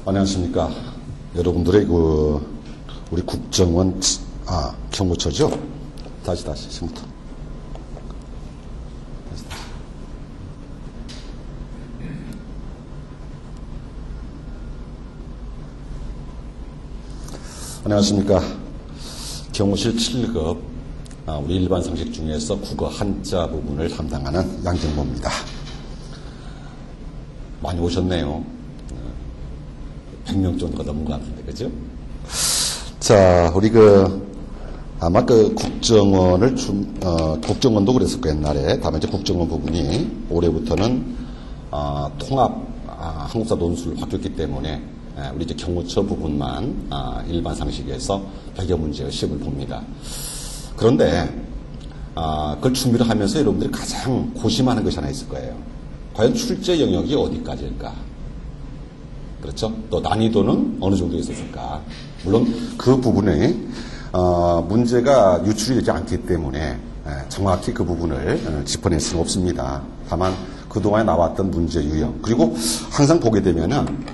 안녕하십니까. 여러분들의 우리 국정원, 경호처죠? 다시, 지금부터. 안녕하십니까. 경호실 7급, 우리 일반 상식 중에서 국어 한자 부분을 담당하는 양정모입니다. 많이 오셨네요. 100명 정도가 넘은 것 같은데, 그죠? 자, 우리 아마 국정원을 국정원도 그랬을 거예요, 옛날에. 다만 이제 국정원 부분이 올해부터는, 통합, 한국사 논술을 바뀌었기 때문에, 우리 이제 경호처 부분만, 일반 상식에서 배경 문제 시험을 봅니다. 그런데, 그걸 준비를 하면서 여러분들이 가장 고심하는 것이 하나 있을 거예요. 과연 출제 영역이 어디까지일까? 그렇죠? 또 난이도는 어느 정도 있었을까? 물론 그 부분에 문제가 유출이 되지 않기 때문에 정확히 그 부분을 짚어낼 수는 없습니다. 다만 그동안에 나왔던 문제 유형, 그리고 항상 보게 되면은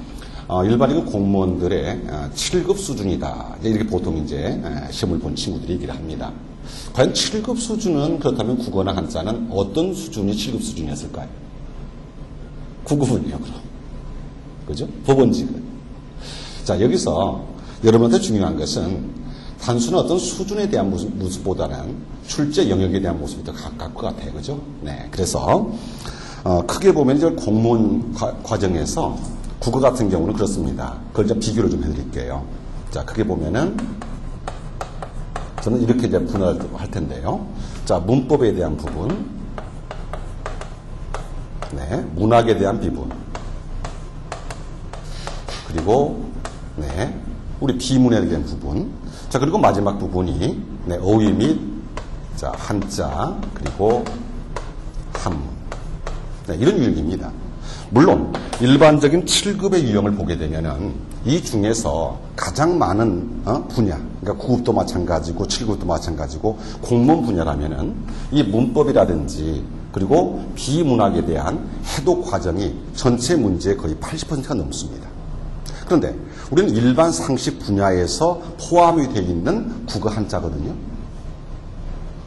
일반인 공무원들의 7급 수준이다. 이렇게 보통 이제 시험을 본 친구들이 얘기를 합니다. 과연 7급 수준은 그렇다면 국어나 한자는 어떤 수준이 7급 수준이었을까요? 9급은요, 그럼. 그죠? 법원직은. 자, 여기서 여러분한테 중요한 것은 단순한 어떤 수준에 대한 모습보다는 출제 영역에 대한 모습이 더 가까울 것 같아요. 그죠? 네. 그래서, 크게 보면 이제 공무원 과정에서 국어 같은 경우는 그렇습니다. 그걸 이제 비교를 좀 해드릴게요. 자, 크게 보면은 저는 이렇게 이제 분할을 할 텐데요. 자, 문법에 대한 부분. 네. 문학에 대한 비분. 그리고, 네, 우리 비문에 대한 부분. 자, 그리고 마지막 부분이, 네, 어휘 및, 자, 한자, 그리고 한문. 네, 이런 유형입니다. 물론, 일반적인 7급의 유형을 보게 되면은, 이 중에서 가장 많은, 분야, 그러니까 9급도 마찬가지고, 7급도 마찬가지고, 공무원 분야라면은, 이 문법이라든지, 그리고 비문학에 대한 해독 과정이 전체 문제의 거의 80%가 넘습니다. 그런데 우리는 일반 상식 분야에서 포함이 되어 있는 국어 한자거든요.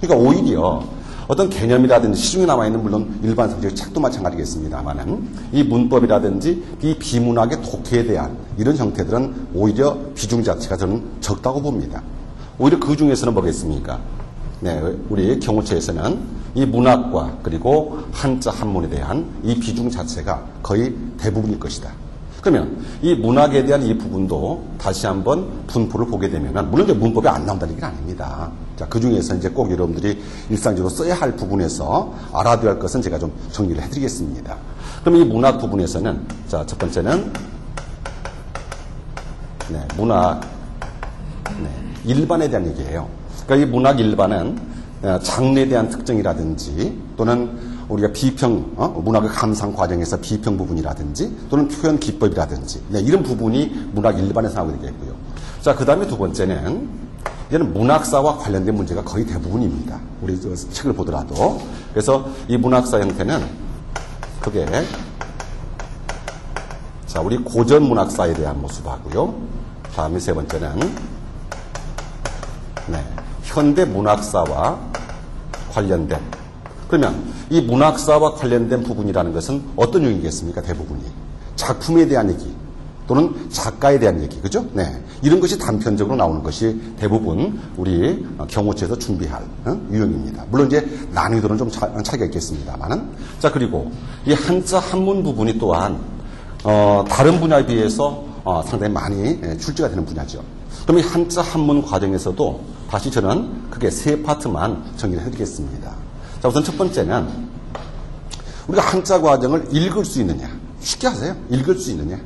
그러니까 오히려 어떤 개념이라든지 시중에 남아있는 물론 일반 상식 책도 마찬가지겠습니다만은 이 문법이라든지 이 비문학의 독해에 대한 이런 형태들은 오히려 비중 자체가 저는 적다고 봅니다. 오히려 그 중에서는 뭐겠습니까? 네, 우리 경호처에서는 이 문학과 그리고 한자 한문에 대한 이 비중 자체가 거의 대부분일 것이다. 그러면 이 문학에 대한 이 부분도 다시 한번 분포를 보게 되면 물론 이제 문법이 안 나온다는 얘기는 아닙니다. 자, 그 중에서 이제 꼭 여러분들이 일상적으로 써야 할 부분에서 알아둬야 할 것은 제가 좀 정리를 해드리겠습니다. 그럼 이 문학 부분에서는 자, 첫 번째는 네, 문학 네, 일반에 대한 얘기예요. 그러니까 이 문학 일반은 장르에 대한 특징이라든지 또는 우리가 문학의 감상 과정에서 비평 부분이라든지 또는 표현 기법이라든지 네, 이런 부분이 문학 일반에서 나오게 되겠고요. 자, 그 다음에 두 번째는 이제는 문학사와 관련된 문제가 거의 대부분입니다. 우리 책을 보더라도. 그래서 이 문학사 형태는 크게 자, 우리 고전 문학사에 대한 모습하고요. 다음에 세 번째는 네, 현대 문학사와 관련된 그러면 이 문학사와 관련된 부분이라는 것은 어떤 유형이겠습니까? 대부분이. 작품에 대한 얘기 또는 작가에 대한 얘기. 그죠? 네. 이런 것이 단편적으로 나오는 것이 대부분 우리 경호처에서 준비할 유형입니다. 물론 이제 난이도는 좀 차이가 있겠습니다만은. 자, 그리고 이 한자 한문 부분이 또한 다른 분야에 비해서 상당히 많이 출제가 되는 분야죠. 그럼 이 한자 한문 과정에서도 다시 저는 크게 세 파트만 정리를 해드리겠습니다. 자, 우선 첫 번째는 우리가 한자 과정을 읽을 수 있느냐. 쉽게 하세요. 읽을 수 있느냐.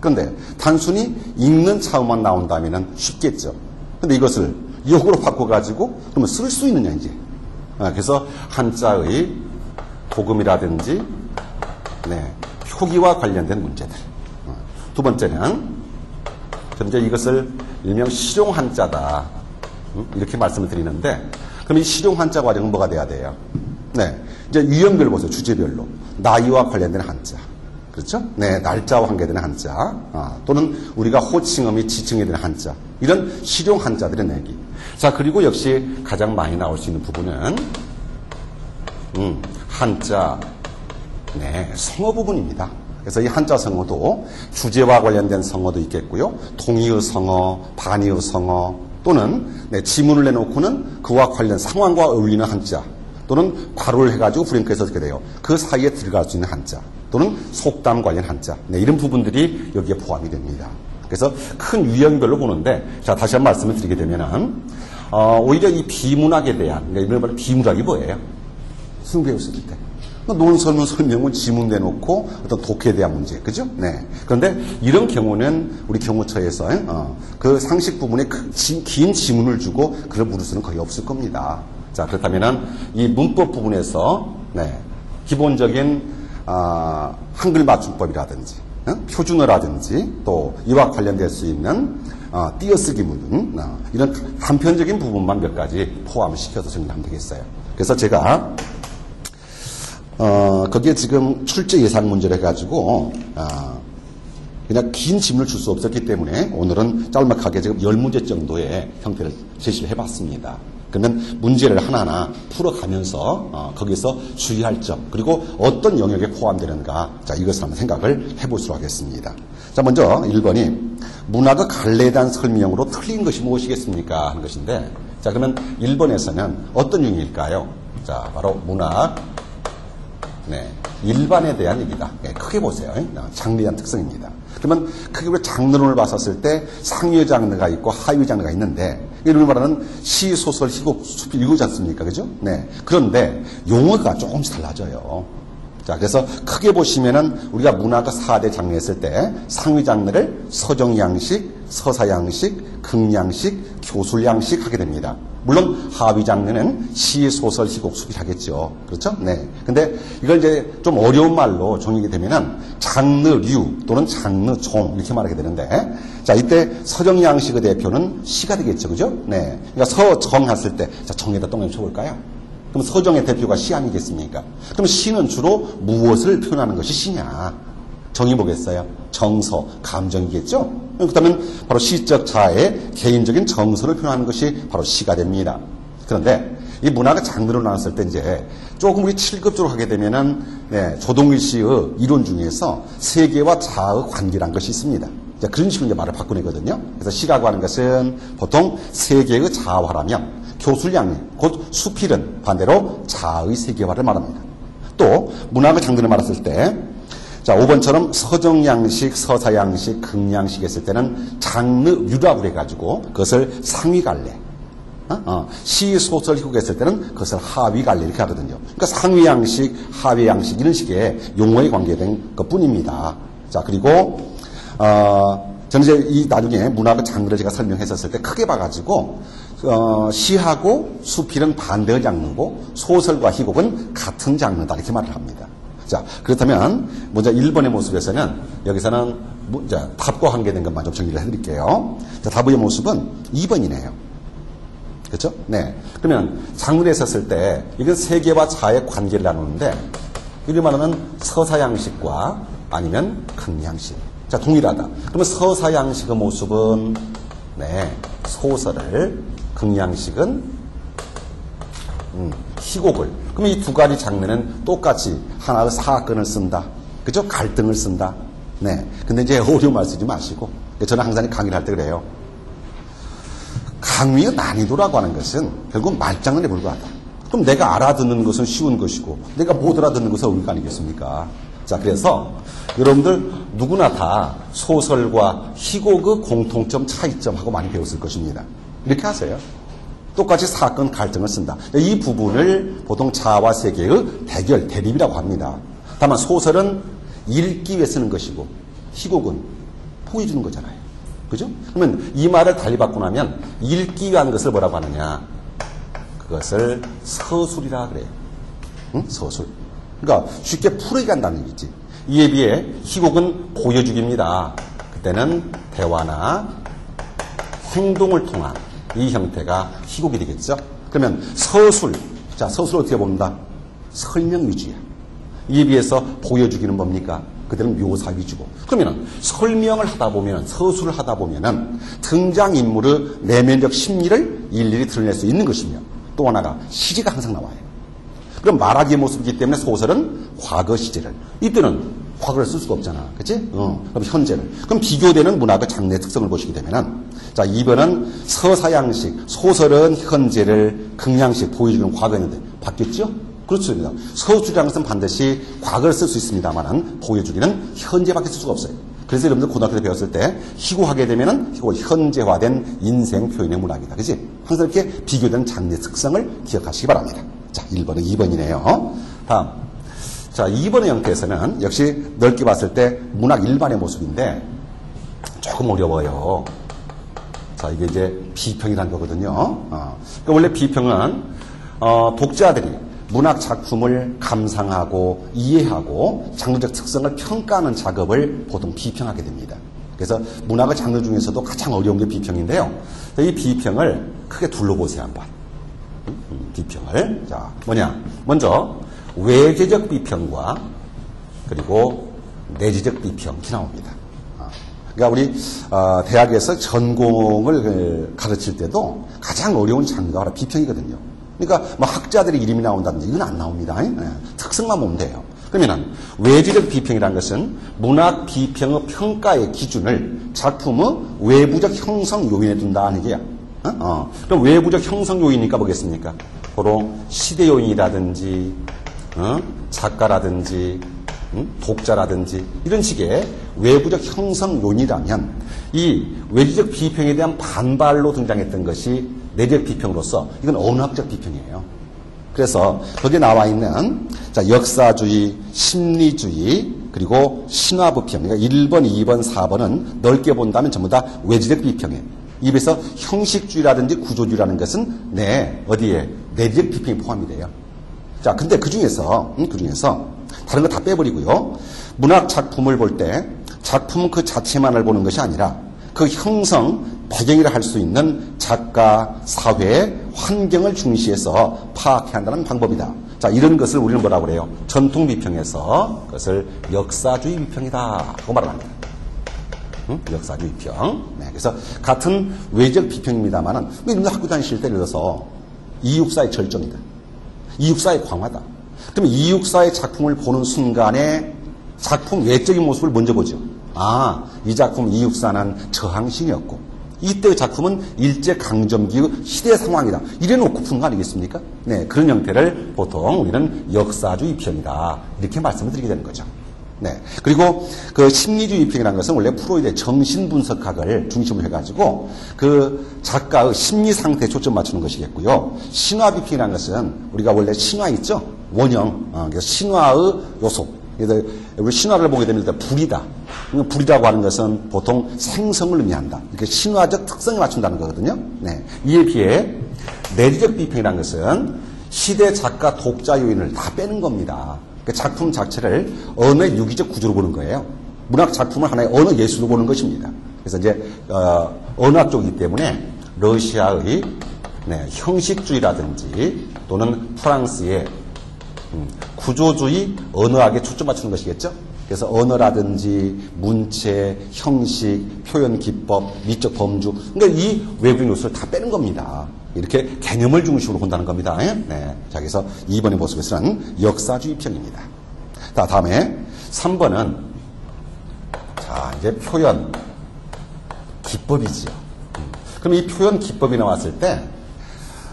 그런데 단순히 읽는 차원만 나온다면 쉽겠죠. 근데 이것을 역으로 바꿔가지고 그러면 쓸 수 있느냐 이제. 그래서 한자의 도금이라든지 네, 표기와 관련된 문제들. 두 번째는 이제 이것을 일명 실용 한자다. 이렇게 말씀을 드리는데 그럼 이 실용 한자 과정은 뭐가 돼야 돼요? 네. 이제 유형별 보세요. 주제별로. 나이와 관련된 한자. 그렇죠? 네, 날짜와 관계되는 한자. 또는 우리가 호칭음이 지칭이 되는 한자. 이런 실용 한자들의 내기. 자, 그리고 역시 가장 많이 나올 수 있는 부분은, 한자, 네, 성어 부분입니다. 그래서 이 한자 성어도 주제와 관련된 성어도 있겠고요. 동의어 성어, 반의어 성어, 또는 네, 지문을 내놓고는 그와 관련 상황과 어울리는 한자, 또는 괄호를 해가지고 브랭크에서 어떻게 돼요? 그 사이에 들어갈 수 있는 한자, 또는 속담 관련 한자. 네, 이런 부분들이 여기에 포함이 됩니다. 그래서 큰 유형별로 보는데, 자, 다시 한 번 말씀을 드리게 되면은, 오히려 이 비문학에 대한, 그러니까 이런 말 비문학이 뭐예요? 수능 배웠을 때. 논설문 설명은 지문 내놓고 어떤 독해에 대한 문제, 그죠? 네. 그런데 이런 경우는 우리 경호처에서 그 상식 부분에 긴 지문을 주고 그걸 물을 수는 거의 없을 겁니다. 자, 그렇다면은 이 문법 부분에서 네, 기본적인 한글 맞춤법이라든지 표준어라든지 또 이와 관련될 수 있는 띄어쓰기 문 이런 단편적인 부분만 몇 가지 포함시켜서 정리하면 되겠어요. 그래서 제가 거기에 지금 출제 예상 문제를 해가지고, 그냥 긴 질문을 줄 수 없었기 때문에 오늘은 짤막하게 지금 10문제 정도의 형태를 제시를 해봤습니다. 그러면 문제를 하나하나 풀어가면서, 거기서 주의할 점, 그리고 어떤 영역에 포함되는가, 자, 이것을 한번 생각을 해보도록 하겠습니다. 자, 먼저 1번이 문학의 갈래에 대한 설명으로 틀린 것이 무엇이겠습니까? 하는 것인데, 자, 그러면 1번에서는 어떤 유형일까요? 자, 바로 문학, 네, 일반에 대한 얘기다. 네, 크게 보세요. 장르에 대한 특성입니다. 그러면 크게 장르론을 봤었을 때 상위 장르가 있고 하위 장르가 있는데, 이를 말하는 시, 소설, 희곡, 수필 이거지 않습니까? 그죠? 네. 그런데 용어가 조금씩 달라져요. 자, 그래서 크게 보시면은 우리가 문학의 4대 장르 했을 때 상위 장르를 서정양식, 서사양식, 극양식, 교술양식 하게 됩니다. 물론 하위 장르는 시, 소설, 희곡, 수필 하겠죠. 그렇죠? 네. 근데 이걸 이제 좀 어려운 말로 정의하게 되면은 장르류 또는 장르종 이렇게 말하게 되는데, 자, 이때 서정양식의 대표는 시가 되겠죠. 그죠? 네. 그러니까 서정 했을 때, 자, 정에다 똥을 쳐볼까요? 그럼 서정의 대표가 시 아니겠습니까? 그럼 시는 주로 무엇을 표현하는 것이 시냐? 정의 보겠어요? 정서, 감정이겠죠? 그렇다면 바로 시적 자아의 개인적인 정서를 표현하는 것이 바로 시가 됩니다. 그런데 이 문학의 장르로 나눴을 때 이제 조금 우리 7급적으로 하게 되면은 네, 조동일 씨의 이론 중에서 세계와 자아의 관계란 것이 있습니다. 자, 그런 식으로 이제 말을 바꾸내거든요. 그래서 시라고 하는 것은 보통 세계의 자아화라면 교술양식, 곧 수필은 반대로 자아의 세계화를 말합니다. 또 문학의 장르를 말했을 때, 자, 5번처럼 서정양식, 서사양식, 극양식 했을 때는 장르류라고 해가지고 그것을 상위갈래, 시, 소설, 희곡 했을 때는 그것을 하위갈래 이렇게 하거든요. 그러니까 상위양식, 하위양식 이런 식의 용어에 관계된 것뿐입니다. 자, 그리고 저는 이제 이 나중에 문학의 장르를 제가 설명했었을 때 크게 봐가지고 시하고 수필은 반대의 장르고 소설과 희곡은 같은 장르다 이렇게 말을 합니다. 자, 그렇다면 먼저 1번의 모습에서는 여기서는 답과 관계된 것만 좀 정리를 해드릴게요. 자, 답의 모습은 2번이네요. 그렇죠? 네. 그러면 장르에 있었을 때 이건 세계와 자아의 관계를 나누는데, 이를 말하면 서사양식과 아니면 극양식. 자, 동일하다. 그러면 서사양식의 모습은 네, 소설을, 극양식은 희곡을. 그러면 이 두 가지 장르는 똑같이 하나의 사건을 쓴다. 그죠? 갈등을 쓴다. 네. 근데 이제 어려운 말 쓰지 마시고. 저는 항상 강의를 할 때 그래요. 강의의 난이도라고 하는 것은 결국 말장난에 불과하다. 그럼 내가 알아듣는 것은 쉬운 것이고, 내가 못 알아듣는 것은 어려운 거 아니겠습니까? 자, 그래서 여러분들 누구나 다 소설과 희곡의 공통점, 차이점하고 많이 배웠을 것입니다. 이렇게 하세요. 똑같이 사건, 갈등을 쓴다. 이 부분을 보통 자아와 세계의 대결, 대립이라고 합니다. 다만 소설은 읽기 위해 쓰는 것이고 희곡은 보여주는 거잖아요. 그죠? 그러면 이 말을 달리 바꾸나면 읽기 위한 것을 뭐라고 하느냐? 그것을 서술이라 그래요. 응? 서술. 그러니까 쉽게 풀어야 한다는 얘기지. 이에 비해 희곡은 보여주기입니다. 그때는 대화나 행동을 통한 이 형태가 희곡이 되겠죠. 그러면 서술. 자, 서술 어떻게 본다? 설명 위주야. 이에 비해서 보여주기는 뭡니까? 그들은 묘사 위주고. 그러면은 설명을 하다 보면, 서술을 하다 보면은 등장인물의 내면적 심리를 일일이 드러낼 수 있는 것이며, 또 하나가 시제가 항상 나와요. 그럼 말하기의 모습이기 때문에 소설은 과거 시제를, 이때는 과거를 쓸 수가 없잖아. 그치? 그럼 현재를. 그럼 비교되는 문학의 장르의 특성을 보시게 되면은, 자, 2번은 서사양식, 소설은 현재를, 극양식 보여주는 과거였는데, 바뀌었죠? 그렇습니다. 서술이라는 것은 반드시 과거를 쓸 수 있습니다만은, 보여주기는 현재밖에 쓸 수가 없어요. 그래서 여러분들 고등학교 때 배웠을 때, 희구하게 되면은, 희구 현재화된 인생 표현의 문학이다. 그치? 항상 이렇게 비교된 장르의 특성을 기억하시기 바랍니다. 자, 1번은 2번이네요. 다음. 자, 2번의 형태에서는 역시 넓게 봤을 때 문학 일반의 모습인데 조금 어려워요. 자, 이게 이제 비평이라는 거거든요. 그러니까 원래 비평은 독자들이 문학 작품을 감상하고 이해하고 장르적 특성을 평가하는 작업을 보통 비평하게 됩니다. 그래서 문학의 장르 중에서도 가장 어려운 게 비평인데요. 이 비평을 크게 둘러보세요, 한번. 비평을. 자, 뭐냐? 먼저 외제적 비평과 그리고 내재적 비평 이렇게 나옵니다. 그러니까 우리 대학에서 전공을 가르칠 때도 가장 어려운 장르가 바로 비평이거든요. 그러니까 뭐 학자들의 이름이 나온다든지 이건 안 나옵니다. 특성만 보면 돼요. 그러면 외제적 비평이라는 것은 문학 비평의 평가의 기준을 작품의 외부적 형성 요인에 둔다는 얘기야. 그럼 외부적 형성 요인이니까 뭐겠습니까? 바로 시대 요인이라든지 작가라든지 독자라든지 이런 식의 외부적 형성 요인이라면 이 외지적 비평에 대한 반발로 등장했던 것이 내적 비평으로서 이건 언어학적 비평이에요. 그래서 거기에 나와 있는 자, 역사주의, 심리주의, 그리고 신화비평. 그러니까 1번, 2번, 4번은 넓게 본다면 전부 다 외지적 비평이에요. 입에서 형식주의라든지 구조주의라는 것은 어디에 내적 비평이 포함이 돼요. 자, 근데 그 중에서 다른 거 다 빼버리고요. 문학 작품을 볼 때 작품 그 자체만을 보는 것이 아니라 그 형성, 배경이라 할 수 있는 작가, 사회, 환경을 중시해서 파악해야 한다는 방법이다. 자, 이런 것을 우리는 뭐라고 그래요? 전통 비평에서 그것을 역사주의 비평이다 하고 말을 합니다. 역사주의 비평. 네, 그래서 같은 외적 비평입니다만은 학교 다니실 때 예를 들어서 이육사의 절정이다. 이육사의 광화다. 그러면 이육사의 작품을 보는 순간에 작품 외적인 모습을 먼저 보죠. 아, 이 작품 이육사는 저항신이었고 이때의 작품은 일제강점기의 시대 상황이다. 이래놓고 푼 거 아니겠습니까? 네, 그런 형태를 보통 우리는 역사주의 비평이다. 이렇게 말씀을 드리게 되는 거죠. 네. 그리고 그 심리주의 비평이라는 것은 원래 프로이드의 정신분석학을 중심으로 해가지고 그 작가의 심리 상태에 초점 맞추는 것이겠고요. 신화 비평이라는 것은 우리가 원래 신화 있죠? 원형. 그래서 신화의 요소. 그래서 우리 신화를 보게 되면 일단 불이다. 불이라고 하는 것은 보통 생성을 의미한다. 이렇게 신화적 특성에 맞춘다는 거거든요. 네. 이에 비해 내리적 비평이라는 것은 시대 작가 독자 요인을 다 빼는 겁니다. 그 작품 자체를 언어의 유기적 구조로 보는 거예요. 문학 작품을 하나의 언어 예술로 보는 것입니다. 그래서 이제 언어학 쪽이기 때문에 러시아의 형식주의라든지 또는 프랑스의 구조주의 언어학에 초점 맞추는 것이겠죠. 그래서 언어라든지 문체, 형식, 표현 기법, 미적 범주, 그러니까 이 외부인 요소를 다 빼는 겁니다. 이렇게 개념을 중심으로 본다는 겁니다. 네. 자, 그래서 2번의 모습에서는 역사주의 평입니다. 자, 다음에 3번은 자, 이제 표현 기법이지요. 그럼 이 표현 기법이 나왔을 때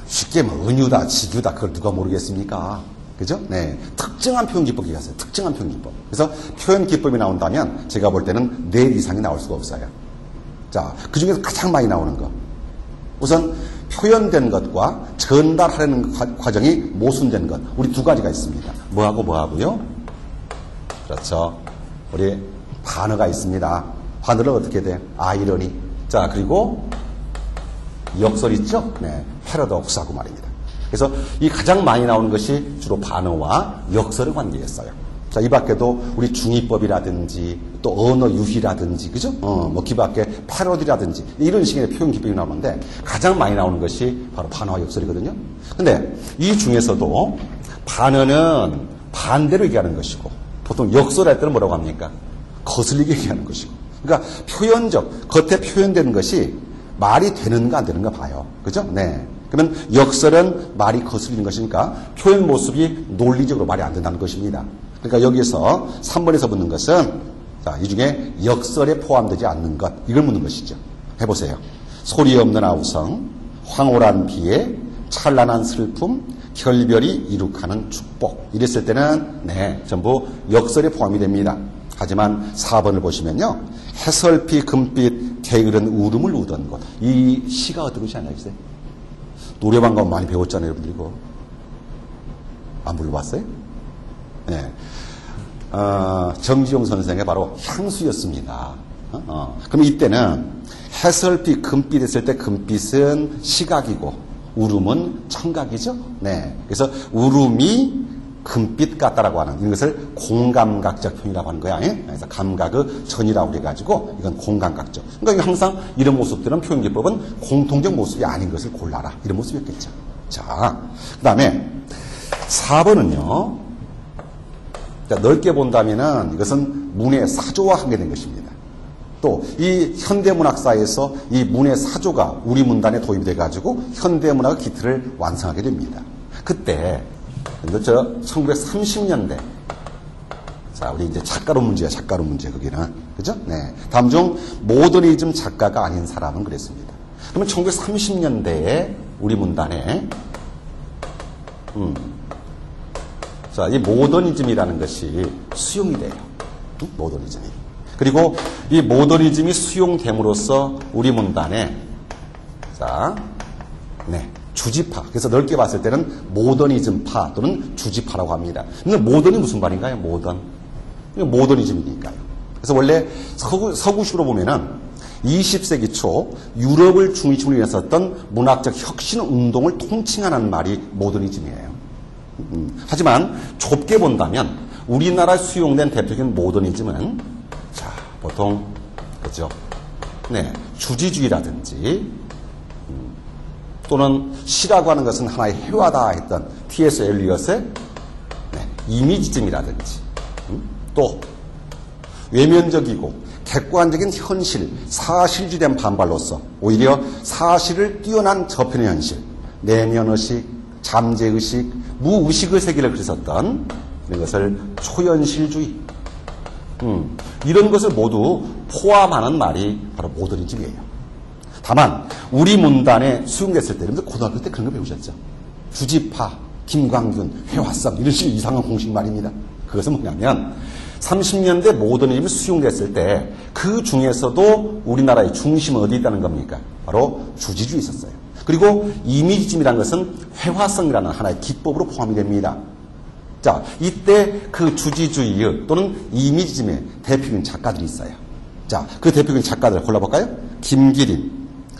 쉽게 뭐 은유다, 직유다 그걸 누가 모르겠습니까? 그죠? 네. 특정한 표현 기법이 있어요. 특정한 표현 기법. 그래서 표현 기법이 나온다면 제가 볼 때는 4 이상이 나올 수가 없어요. 자, 그 중에서 가장 많이 나오는 거. 우선 표현된 것과 전달하려는 과정이 모순된 것. 우리 두 가지가 있습니다. 뭐하고 뭐하고요? 그렇죠. 우리 반어가 있습니다. 반어는 어떻게 돼? 아이러니. 자, 그리고 역설 있죠? 네. 패러독스하고 말입니다. 그래서 이 가장 많이 나오는 것이 주로 반어와 역설의 관계였어요. 자, 이 밖에도 우리 중의법이라든지 또 언어 유희라든지, 그죠? 뭐 그 밖에 패러디라든지 이런 식의 표현 기법이 나오는데 가장 많이 나오는 것이 바로 반어와 역설이거든요. 근데 이 중에서도 반어는 반대로 얘기하는 것이고 보통 역설할 때는 뭐라고 합니까? 거슬리게 얘기하는 것이고. 그러니까 표현적, 겉에 표현되는 것이 말이 되는가 안 되는가 봐요. 그죠? 네. 그러면 역설은 말이 거슬리는 것이니까 표현 모습이 논리적으로 말이 안 된다는 것입니다. 그러니까 여기서 3번에서 묻는 것은 자, 이 중에 역설에 포함되지 않는 것, 이걸 묻는 것이죠. 해보세요. 소리 없는 아우성, 황홀한 비에 찬란한 슬픔, 결별이 이룩하는 축복. 이랬을 때는 네, 전부 역설에 포함이 됩니다. 하지만 4번을 보시면요. 해설피 금빛 게으른 울음을 우던 것. 이 시가 어떤 것이 아니라 글쎄. 노래방 가면 많이 배웠잖아요, 여러분들 이거. 안 불러봤어요? 네. 정지용 선생의 바로 향수였습니다. 그럼 이때는 해설빛 금빛 했을 때 금빛은 시각이고 울음은 청각이죠. 네. 그래서 울음이 금빛 같다라고 하는 이것을 공감각적 표현이라고 하는 거야. 그래서 감각의 전이라고 그래가지고 이건 공감각적. 그러니까 항상 이런 모습들은 표현기법은 공통적 모습이 아닌 것을 골라라. 이런 모습이었겠죠. 자, 그 다음에 4번은요. 넓게 본다면은 이것은 문의 사조와 관계된 것입니다. 또 이 현대문학사에서 이 문의 사조가 우리 문단에 도입이 돼가지고 현대문학의 기틀을 완성하게 됩니다. 그때 저 1930년대 자 우리 이제 작가로 문제야 작가로 문제 거기는 그죠? 네. 다음 중 모더니즘 작가가 아닌 사람은 그랬습니다. 그러면 1930년대에 우리 문단에 자, 이 모더니즘이라는 것이 수용이 돼요. 모더니즘이. 그리고 이 모더니즘이 수용됨으로써 우리 문단에 자, 네, 주지파. 그래서 넓게 봤을 때는 모더니즘파 또는 주지파라고 합니다. 근데 모던이 무슨 말인가요? 모던. 모더니즘이니까요. 그래서 원래 서구식으로 보면은 20세기 초 유럽을 중심으로 일어났었던 문학적 혁신 운동을 통칭하는 말이 모더니즘이에요. 하지만 좁게 본다면 우리나라에 수용된 대표적인 모더니즘은 자 보통 그죠? 네 주지주의라든지 또는 시라고 하는 것은 하나의 회화다 했던 T.S. 엘리엇의 네, 이미지즘이라든지 또 외면적이고 객관적인 현실, 사실주의에 대한 반발로서 오히려 사실을 뛰어난 저편의 현실, 내면의식, 잠재의식, 무의식의 세계를 그렸었던 이런 것을 초현실주의 이런 것을 모두 포함하는 말이 바로 모더니즘이에요. 다만 우리 문단에 수용됐을 때 여러분들 고등학교 때 그런 거 배우셨죠? 주지파, 김광균, 회화성 이런 식의 이상한 공식 말입니다. 그것은 뭐냐면 30년대 모더니즘이 수용됐을 때 그 중에서도 우리나라의 중심은 어디 있다는 겁니까? 바로 주지주의에 있었어요. 그리고 이미지즘이라는 것은 회화성이라는 하나의 기법으로 포함이 됩니다. 자, 이때 그 주지주의 또는 이미지즘의 대표적인 작가들이 있어요. 자, 그 대표적인 작가들 골라볼까요? 김기림,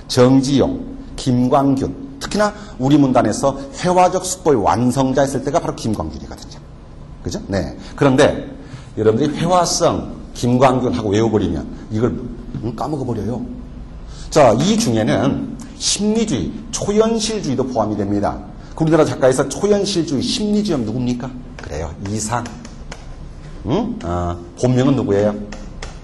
정지용, 김광균. 특히나 우리 문단에서 회화적 수법의 완성자 했을 때가 바로 김광균이거든요. 그죠? 네. 그런데 여러분들이 회화성, 김광균하고 외워버리면 이걸 까먹어버려요. 자, 이 중에는 심리주의, 초현실주의도 포함이 됩니다. 우리나라 작가에서 초현실주의, 심리주의 누굽니까? 그래요. 이상. 본명은 누구예요?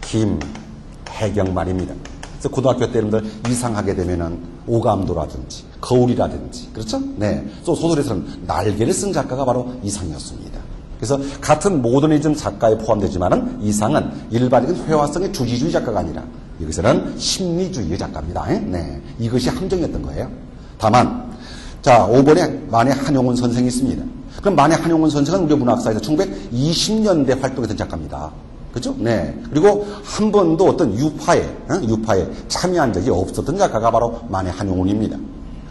김혜경 말입니다. 그래서 고등학교 때 여러분들 이상하게 되면은 오감도라든지 거울이라든지 그렇죠? 네. 또 소설에서는 날개를 쓴 작가가 바로 이상이었습니다. 그래서 같은 모더니즘 작가에 포함되지만은 이상은 일반적인 회화성의 주지주의 작가가 아니라 여기서는 심리주의 작가입니다. 네. 이것이 함정이었던 거예요. 다만 자, 5번에 만해 한용운 선생이 있습니다. 그럼 만해 한용운 선생은 우리 문학사에서 1920년대 활동했던 작가입니다. 그죠? 네. 그리고 한 번도 어떤 유파에 참여한 적이 없었던 작가가 바로 만해 한용운입니다.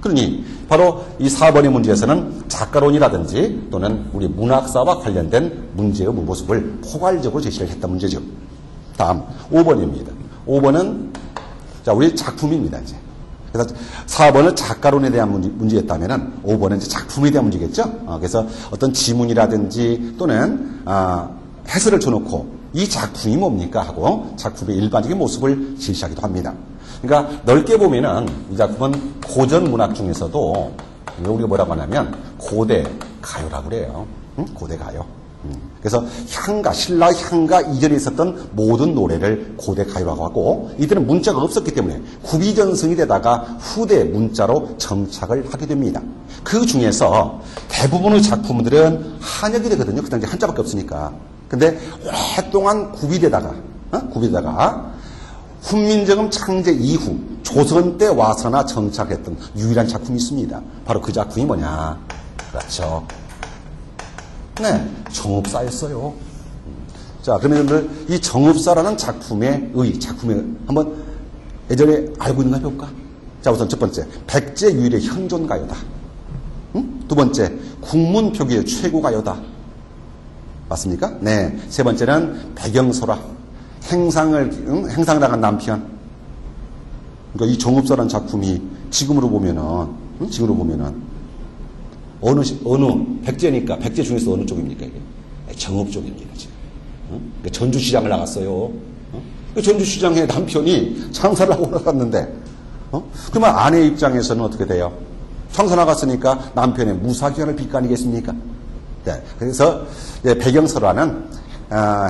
그러니 바로 이 4번의 문제에서는 작가론이라든지 또는 우리 문학사와 관련된 문제의 모습을 포괄적으로 제시를 했던 문제죠. 다음 5번입니다. 5번은 자, 우리 작품입니다, 이제. 그래서 4번은 작가론에 대한 문제였다면은 5번은 이제 작품에 대한 문제겠죠. 그래서 어떤 지문이라든지 또는 해설을 줘놓고 이 작품이 뭡니까 하고 작품의 일반적인 모습을 제시하기도 합니다. 그러니까 넓게 보면은 이 작품은 고전 문학 중에서도 우리가 뭐라고 하냐면 고대 가요라고 그래요. 고대 가요. 그래서 향가, 신라 향가 이전에 있었던 모든 노래를 고대 가요라고 하고, 이때는 문자가 없었기 때문에 구비전승이 되다가 후대 문자로 정착을 하게 됩니다. 그 중에서 대부분의 작품들은 한역이 되거든요. 그 당시 한자밖에 없으니까. 근데 오랫동안 구비되다가 훈민정음 창제 이후 조선 때 와서나 정착했던 유일한 작품이 있습니다. 바로 그 작품이 뭐냐? 그렇죠. 네, 정읍사였어요. 자, 그러면 여러분들 이 정읍사라는 작품의 한번 예전에 알고 있는 거 해볼까? 자, 우선 첫 번째, 백제유일의 현존가요다. 두 번째, 국문표기의 최고가요다. 맞습니까? 네. 세 번째는 배경소라, 행상을 나간 남편. 그러니까 이 정읍사라는 작품이 지금으로 보면은 어느 백제니까 백제 중에서 어느 쪽입니까 이게? 정읍 쪽입니다 지금. 그러니까 전주시장을 나갔어요. 전주시장에 남편이 장사를 하고 나갔는데, 그러면 아내 입장에서는 어떻게 돼요? 장사 나갔으니까 남편의 무사귀환을 빚고 아니겠습니까? 네, 그래서 배경설화는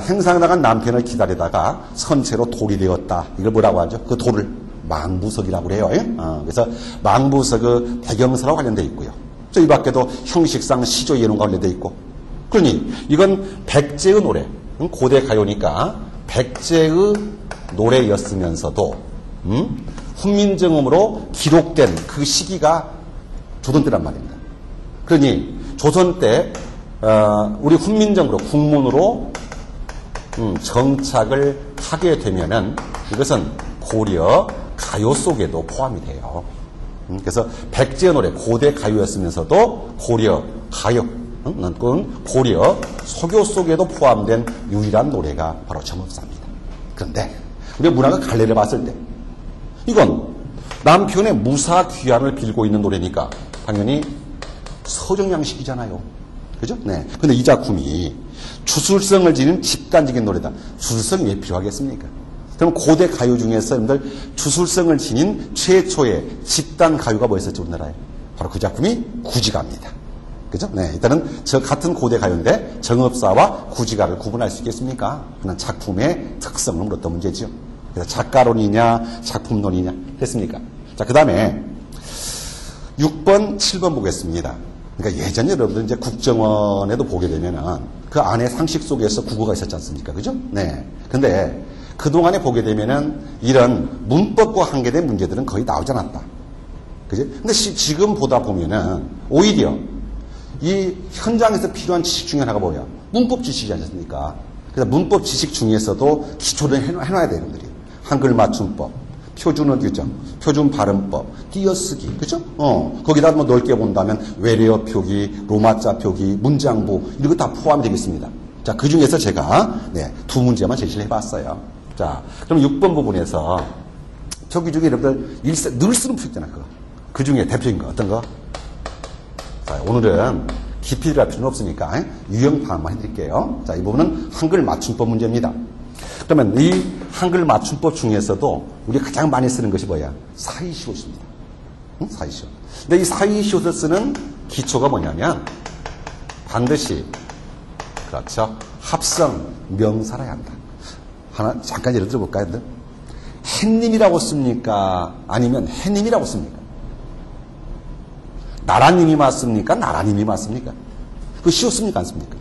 행상 나간 남편을 기다리다가 선체로 돌이 되었다. 이걸 뭐라고 하죠? 그 돌을 망부석이라고 그래요. 그래서 망부석의 배경설화와 관련되어 있고요. 이 밖에도 형식상 시조 예능과 관련되어 있고. 그러니 이건 백제의 노래, 고대 가요니까 백제의 노래였으면서도 훈민정음으로 기록된 그 시기가 조선 때란 말입니다. 그러니 조선 때 우리 훈민정음으로 국문으로 정착을 하게 되면은 이것은 고려 가요 속에도 포함이 돼요. 그래서 백제의 노래 고대 가요였으면서도 고려 가요, 고려 소교 속에도 포함된 유일한 노래가 바로 정읍사입니다. 그런데 우리가 문화가 갈래를 봤을 때 이건 남편의 무사 귀환을 빌고 있는 노래니까 당연히 서정양식이잖아요. 그죠? 네. 근데 이 작품이 주술성을 지닌 집단적인 노래다. 주술성이 왜 필요하겠습니까? 그럼 고대 가요 중에서 여러분들 주술성을 지닌 최초의 집단 가요가 뭐였었죠, 우리나라에? 바로 그 작품이 구지가입니다. 그죠? 네. 일단은 저 같은 고대 가요인데 정읍사와 구지가를 구분할 수 있겠습니까? 그는 작품의 특성은 어떤 문제죠? 그래서 작가론이냐, 작품론이냐 했습니까? 자, 그 다음에 6번, 7번 보겠습니다. 그러니까 예전 여러분들 이제 국정원에도 보게 되면은 그 안에 상식 속에서 국어가 있었지 않습니까? 그죠? 네. 근데 그동안에 보게 되면은 이런 문법과 관계된 문제들은 거의 나오지 않았다. 그지? 근데 지금 보다 보면은 오히려 이 현장에서 필요한 지식 중에 하나가 뭐야? 문법 지식이지 않습니까? 그래서 문법 지식 중에서도 기초를 해놔야 돼요, 여러분들이. 한글 맞춤법, 표준어 규정, 표준 발음법, 띄어쓰기, 그죠? 거기다 뭐 넓게 본다면 외래어 표기, 로마자 표기, 문장부, 이런 거 다 포함이 되겠습니다. 자, 그 중에서 제가, 두 문제만 제시를 해봤어요. 자, 그럼 6번 부분에서 표기 중에 여러분들 늘 쓰는 표 있잖아, 그거. 그 중에 대표인 거, 어떤 거? 자, 오늘은 깊이를 할 필요는 없으니까 유형 파악만 해드릴게요. 자, 이 부분은 한글 맞춤법 문제입니다. 그러면 이 한글 맞춤법 중에서도 우리가 가장 많이 쓰는 것이 뭐야? 사이시옷입니다. 사이시옷. 근데 이 사이시옷을 쓰는 기초가 뭐냐면 반드시, 그렇죠, 합성 명사라야 한다. 하나 잠깐 예를 들어볼까요? 햇님이라고 씁니까? 아니면 해님이라고 씁니까? 나라님이 맞습니까? 나라님이 맞습니까? 그거 쉬웠습니까? 안 씁니까?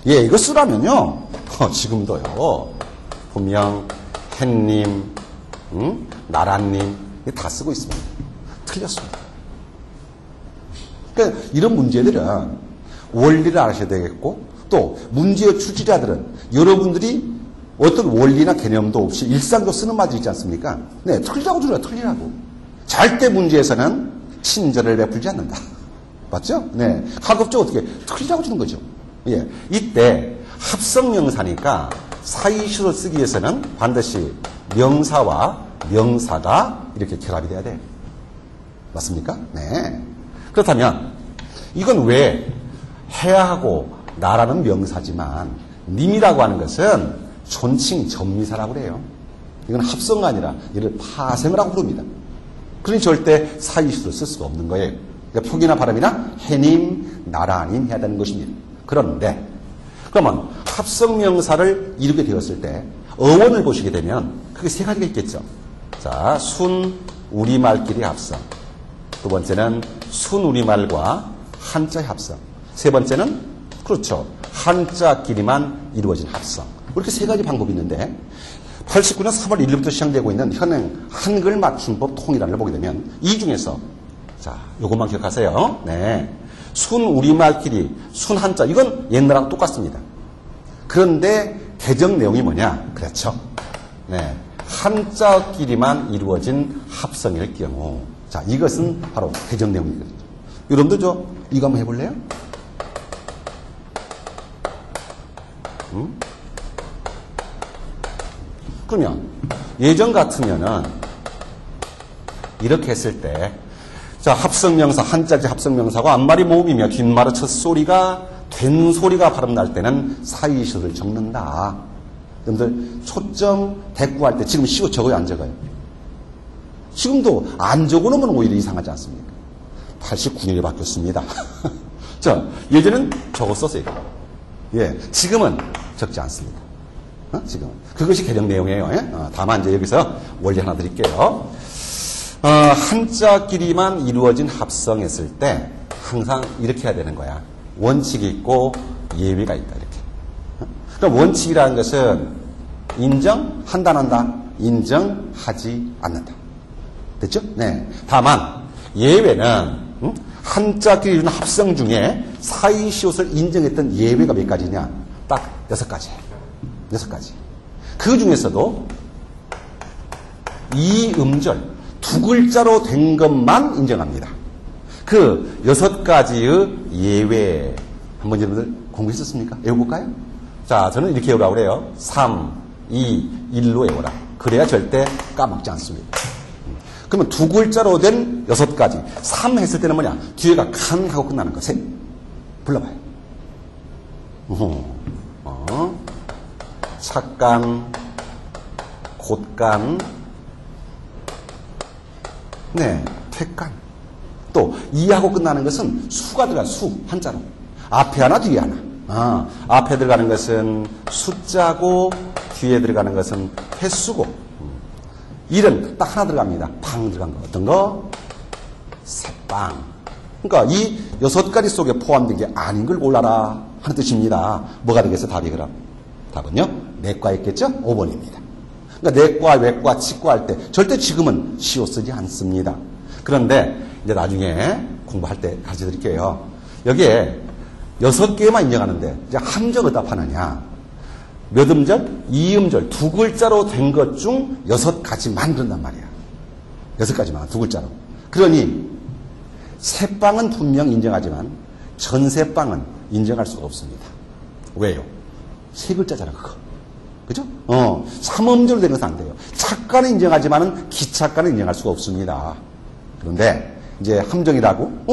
예, 이거 쓰라면요. 지금도요. 분명 햇님, 나라님 다 쓰고 있습니다. 틀렸습니다. 그러니까 이런 문제들은 원리를 아셔야 되겠고, 또 문제의 출제자들은 여러분들이 어떤 원리나 개념도 없이 일상적으로 쓰는 말들 있지 않습니까? 네, 틀리라고 주라, 틀리라고. 절대 문제에서는 친절을 베풀지 않는다. 맞죠? 네. 가급적 어떻게 틀리라고 주는 거죠. 예. 이때 합성명사니까 사이시를 쓰기 위해서는 반드시 명사와 명사가 이렇게 결합이 돼야 돼요. 맞습니까? 네. 그렇다면 이건 왜 해하고 나라는 명사지만 님이라고 하는 것은 존칭 전미사라고 그래요. 이건 합성가 아니라 이를 파생을 하고 부릅니다. 그러니 절대 사이시를 쓸 수가 없는 거예요. 그러니까 표기나 발음이나 해님, 나라님 해야 되는 것입니다. 그런데 그러면 합성명사를 이루게 되었을 때 어원을 보시게 되면 크게 세 가지가 있겠죠. 자, 순 우리말끼리 합성. 두 번째는 순 우리말과 한자의 합성. 세 번째는 그렇죠. 한자끼리만 이루어진 합성. 이렇게 세 가지 방법이 있는데 89년 3월 1일부터 시행되고 있는 현행 한글 맞춤법 통일안을 보게 되면 이 중에서 자, 요것만 기억하세요. 네. 순 우리말끼리 순 한자 이건 옛날하고 똑같습니다. 그런데 개정 내용이 뭐냐? 그렇죠. 네. 한자끼리만 이루어진 합성일 경우 자, 이것은 바로 개정 내용이거든요. 여러분들 이거 한번 해볼래요? 그러면 예전 같으면은 이렇게 했을 때 자, 합성명사 한자지 합성명사고 앞말이 모음이며 뒷말의 첫 소리가 된 소리가 발음 날 때는 사이시를 적는다. 여러분들 초점 대꾸할 때 지금 시옷 적어요 안 적어요? 지금도 안 적어놓으면 오히려 이상하지 않습니까? 89년이 바뀌었습니다. 자, 예전엔 적었었어요. 예, 지금은 적지 않습니다. 지금은. 그것이 개정 내용이에요. 예? 다만 이제 여기서 원리 하나 드릴게요. 한자끼리만 이루어진 합성했을 때 항상 이렇게 해야 되는 거야. 원칙이 있고 예외가 있다. 이렇게. 그럼 원칙이라는 것은 인정한다, 안 한다? 인정하지 않는다. 됐죠? 네. 다만 예외는 한자끼리 이루어진 합성 중에 사이시옷을 인정했던 예외가 몇 가지냐? 딱 6가지. 6가지. 그 중에서도 이 음절 두 글자로 된 것만 인정합니다. 그 6가지의 예외 한번 여러분들 공부했었습니까? 외워볼까요? 자, 저는 이렇게 외우라고 그래요. 3, 2, 1로 외워라. 그래야 절대 까먹지 않습니다. 그러면 두 글자로 된 6가지. 3 했을 때는 뭐냐? 뒤에가 칸 하고 끝나는 거. 셋. 불러봐요. 찻간, 곶간, 네, 퇴간. 또, 이하고 끝나는 것은 수가 들어간 수, 한자로. 앞에 하나, 뒤에 하나. 앞에 들어가는 것은 숫자고, 뒤에 들어가는 것은 횟수고. 일은 딱 하나 들어갑니다. 방 들어간 거. 어떤 거? 새빵. 그러니까 이 6가지 속에 포함된 게 아닌 걸 골라라 하는 뜻입니다. 뭐가 되겠어, 답이 그럼? 답은요? 내과 있겠죠? 5번입니다. 그러니까 내과, 외과, 치과 할 때 절대 지금은 시옷 쓰지 않습니다. 그런데 이제 나중에 공부할 때 가르쳐 드릴게요. 여기에 6개만 인정하는데 이제 함정 어디다 파느냐? 몇 음절? 2음절 두 글자로 된 것 중 6가지만 그런단 말이야. 6가지만 두 글자로. 그러니 새빵은 분명 인정하지만 전새빵은 인정할 수가 없습니다. 왜요? 3글자잖아 그거. 그죠? 3음절로 된 것은 안 돼요. 착가는 인정하지만은 기착가는 인정할 수가 없습니다. 그런데 이제 함정이라고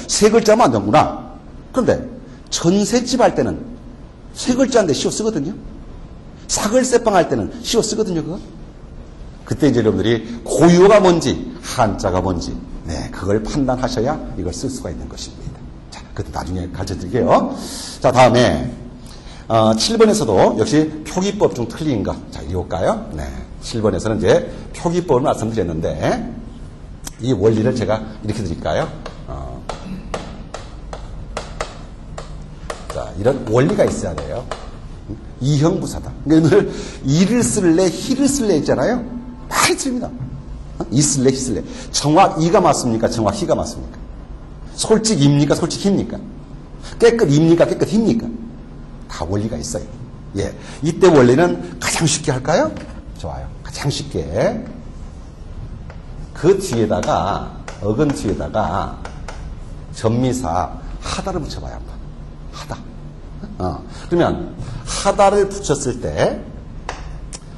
3글자만 안 되는구나. 그런데 전새집 할 때는 3글자인데 시옷 쓰거든요. 사글새빵 할 때는 시옷 쓰거든요, 그거. 그때 이제 여러분들이 고유어가 뭔지, 한자가 뭔지, 네, 그걸 판단하셔야 이걸 쓸 수가 있는 것입니다. 자, 그때 나중에 가르쳐 드릴게요. 자, 다음에, 7번에서도 역시 표기법 중 틀린 거. 자, 읽어볼까요? 네. 7번에서는 이제 표기법을 말씀드렸는데, 이 원리를 제가 이렇게 드릴까요? 자, 이런 원리가 있어야 돼요. 이형부사다. 그러니까 오늘 이를 쓸래, 히를 쓸래 있잖아요. 많이 틀립니다. 이 쓸래, 히 쓸래. 정확 이가 맞습니까? 정확 히가 맞습니까? 솔직 입니까? 솔직 히입니까? 깨끗 입니까? 깨끗 히입니까? 다 원리가 있어요. 예. 이때 원리는 가장 쉽게 할까요? 좋아요. 가장 쉽게. 그 뒤에다가, 어근 뒤에다가 전미사 하다를 붙여봐요, 한번. 하다. 그러면 하다를 붙였을 때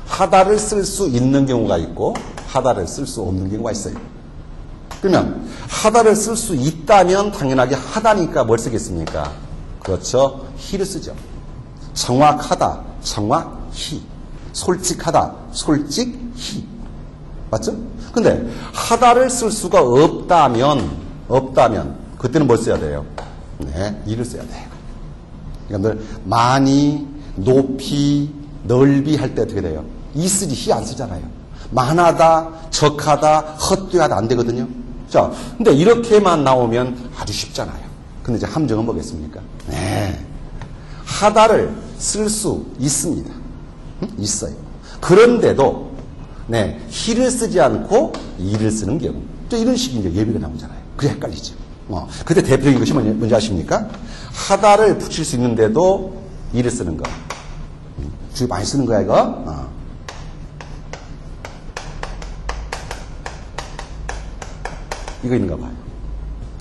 하다를 쓸 수 있는 경우가 있고 하다를 쓸 수 없는 경우가 있어요. 그러면 하다를 쓸 수 있다면 당연하게 하다니까 뭘 쓰겠습니까? 그렇죠. 히를 쓰죠. 정확하다, 정확히. 솔직하다, 솔직히. 맞죠? 근데 하다를 쓸 수가 없다면 그때는 뭘 써야 돼요? 네, 이를 써야 돼요. 여러분들 많이, 높이, 넓이 할 때 어떻게 돼요? 이 쓰지 히 안 쓰잖아요. 많하다, 적하다, 헛되하다 안 되거든요. 자, 근데 이렇게만 나오면 아주 쉽잖아요. 근데 이제 함정은 뭐겠습니까? 네. 하다를 쓸 수 있습니다. 있어요. 그런데도 네, 히를 쓰지 않고 이를 쓰는 경우. 또 이런 식의 이제 예비가 나오잖아요. 그게 헷갈리죠. 그때 대표적인 것이 뭔지 아십니까? 하다를 붙일 수 있는데도 이를 쓰는 거. 주로 많이 쓰는 거야, 이거. 이거 있는가 봐요.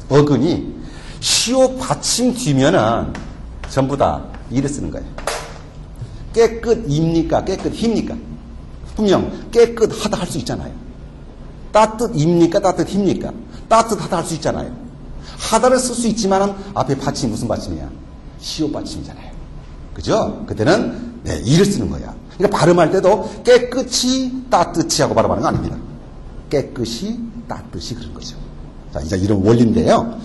어근이 시옷 받침 뒤면은 전부 다 이를 쓰는 거예요. 깨끗입니까? 깨끗입니까? 분명 깨끗하다 할 수 있잖아요. 따뜻입니까? 따뜻입니까? 따뜻하다 할 수 있잖아요. 하다를 쓸 수 있지만은 앞에 받침이 무슨 받침이야? 시옷 받침이잖아요. 그죠? 그때는 네, 이를 쓰는 거야. 그러니까 발음할 때도 깨끗이 따뜻이 하고 발음하는 거 아닙니다. 깨끗이 따뜻이 그런 거죠. 자, 이제 이런 원리인데요.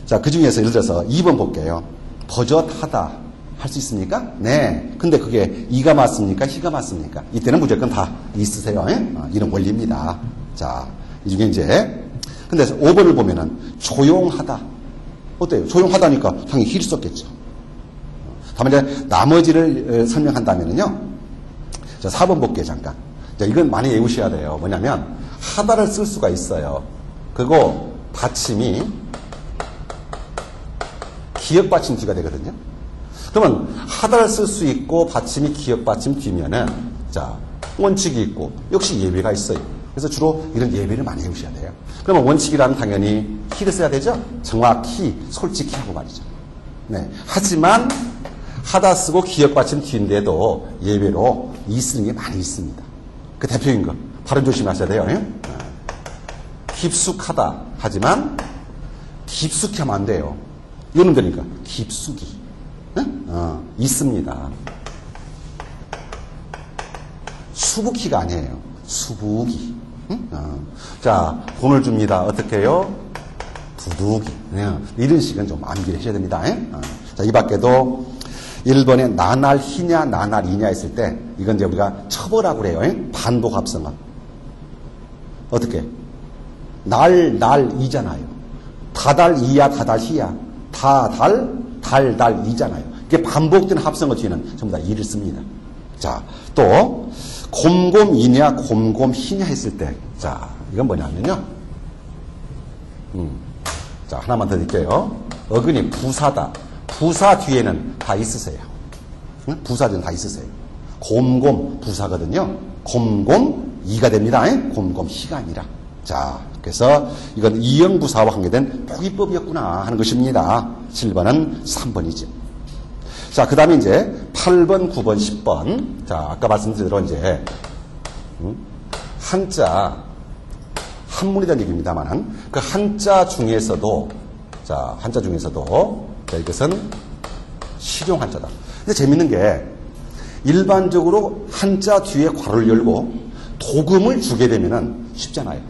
자, 그 중에서 예를 들어서 2번 볼게요. 버젓하다 할 수 있습니까? 네. 근데 그게 이가 맞습니까? 희가 맞습니까? 이때는 무조건 다 이 쓰세요. 이런 원리입니다. 자, 이 중에 이제 근데 5번을 보면은 조용하다. 어때요? 조용하다니까 당연히 희를 썼겠죠. 다만 이제 나머지를 설명한다면은요. 자, 4번 볼게요, 잠깐. 자, 이건 많이 외우셔야 돼요. 뭐냐면 하다를 쓸 수가 있어요. 그리고 받침이 기역 받침 뒤가 되거든요. 그러면 하다를 쓸 수 있고 받침이 기역 받침 뒤면은 자, 원칙이 있고 역시 예외가 있어요. 그래서 주로 이런 예외를 많이 외우셔야 돼요. 그러면 원칙이라면 당연히 히를 써야 되죠. 정확히, 솔직히 하고 말이죠. 네. 하지만 하다 쓰고 기역 받침 뒤인데도 예외로 이 쓰는 게 많이 있습니다. 그 대표인 거 발음 조심하셔야 돼요. 깊숙하다 하지만 깊숙이 하면 안 돼요. 이거는 그러니까 깊숙이 있습니다. 수북히가 아니에요. 수북이. 자, 돈을 줍니다. 어떻게 해요? 부득이. 이런 식은 좀 암기를 하셔야 됩니다. 자, 이 밖에도 1번에 나날히냐 나날이냐 했을 때 이건 이제 우리가 처벌하고 그래요. 반복 합성어. 어떻게? 날이잖아요. 다달이야 다달히야. 달이잖아요. 이게 반복된 합성어 뒤에는 전부 다 이를 씁니다. 자, 또 곰곰이냐 곰곰히냐 했을 때 자, 이건 뭐냐면요. 자, 하나만 더 드릴게요. 어근이 부사다. 부사 뒤에는 다 있으세요. 부사 뒤에는 다 있으세요. 곰곰 부사거든요. 곰곰 이가 됩니다. 곰곰히가 아니라. 자, 그래서 이건 이형부사와 관계된 포기법이었구나 하는 것입니다. 7번은 3번이죠. 자, 그 다음에 이제 8번, 9번, 10번. 자, 아까 말씀드린 대로 이제 한자, 한문이라는 얘기입니다만은 그 한자 중에서도 자, 한자 중에서도 자, 이것은 실용 한자다. 근데 재밌는 게 일반적으로 한자 뒤에 괄호를 열고 도금을 주게 되면은 쉽잖아요.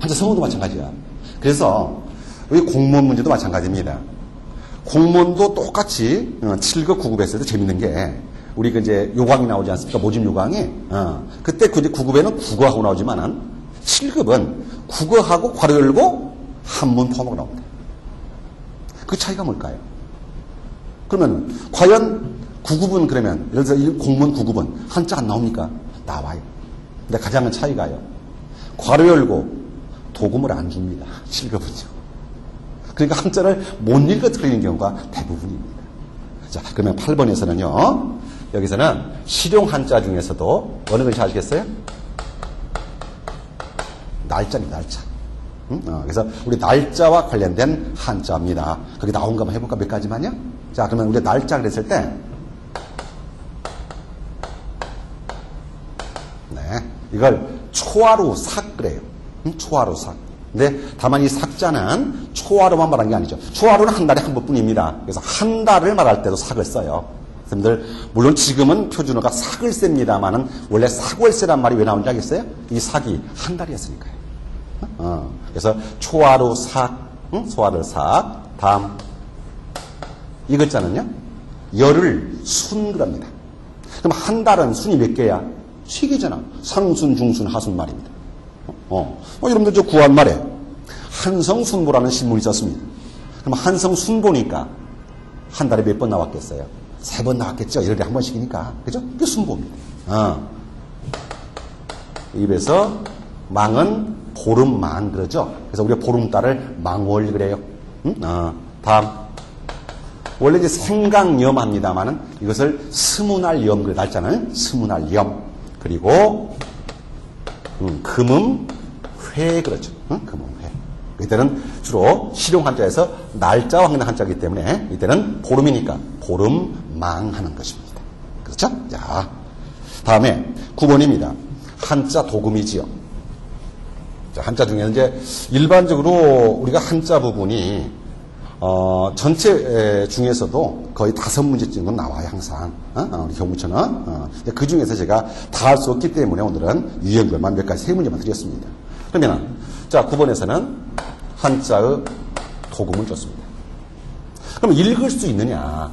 한자 성어도 마찬가지야. 그래서 우리 공무원 문제도 마찬가지입니다. 공무원도 똑같이 7급, 9급 했을 때 재밌는 게 우리 그 이제 요강이 나오지 않습니까? 모집 요강이. 그때 그 9급에는 국어하고 나오지만은 7급은 국어하고 괄호 열고 한문 포함하고 나옵니다. 그 차이가 뭘까요? 그러면 과연 9급은 그러면 예를 들어서 공무원 9급은 한자 안 나옵니까? 나와요. 근데 가장 큰 차이가요. 괄호 열고 도금을 안 줍니다. 7급은요. 그러니까 한자를 못 읽어 틀리는 경우가 대부분입니다. 자, 그러면 8번에서는요. 여기서는 실용 한자 중에서도 어느 것이 아시겠어요? 날짜입니다. 날짜. 그래서 우리 날짜와 관련된 한자입니다. 거기 나온 거 한번 해볼까? 몇 가지만요? 자, 그러면 우리 날짜 그랬을 때 네, 이걸 초하루 삭 그래요. 초하루 삭. 근데 다만 이 삭자는 초하루만 말하는 게 아니죠. 초하루는 한 달에 한 번뿐입니다. 그래서 한 달을 말할 때도 삭을 써요. 여러분들 물론 지금은 표준어가 삭을 셉니다만은 원래 삭월세란 말이 왜 나오는지 알겠어요? 이 삭이 한 달이었으니까요. 그래서 초하루 삭, 소하루 삭. 다음 이 글자는요, 열을 순 그럽니다. 그럼 한 달은 순이 몇 개야? 3개잖아. 상순, 중순, 하순 말입니다. 여러분들 저 구한 말에 한성순보라는 신문이 있었습니다. 그럼 한성순보니까 한 달에 몇 번 나왔겠어요? 3번 나왔겠죠? 1년에 한 번씩이니까. 그죠? 그게 순보입니다. 입에서 망은 보름망 그러죠? 그래서 우리가 보름달을 망월 그래요. 다음. 원래 이제 생강염 합니다만은 이것을 스문할염 그래 날짜는 스문할염. 그리고 금음회 그렇죠. 금음회. 이때는 주로 실용 한자에서 날짜와 확인한 한자이기 때문에 이때는 보름이니까 보름망 하는 것입니다. 그렇죠? 자, 다음에 9번입니다. 한자 도금이지요. 자, 한자 중에는 이제 일반적으로 우리가 한자 부분이 전체 중에서도 거의 5문제쯤은 나와요, 항상. 우리 교무처는. 그 중에서 제가 다 할 수 없기 때문에 오늘은 유형별만 몇 가지 3문제만 드렸습니다. 그러면, 자, 9번에서는 한자의 도금을 줬습니다. 그럼 읽을 수 있느냐?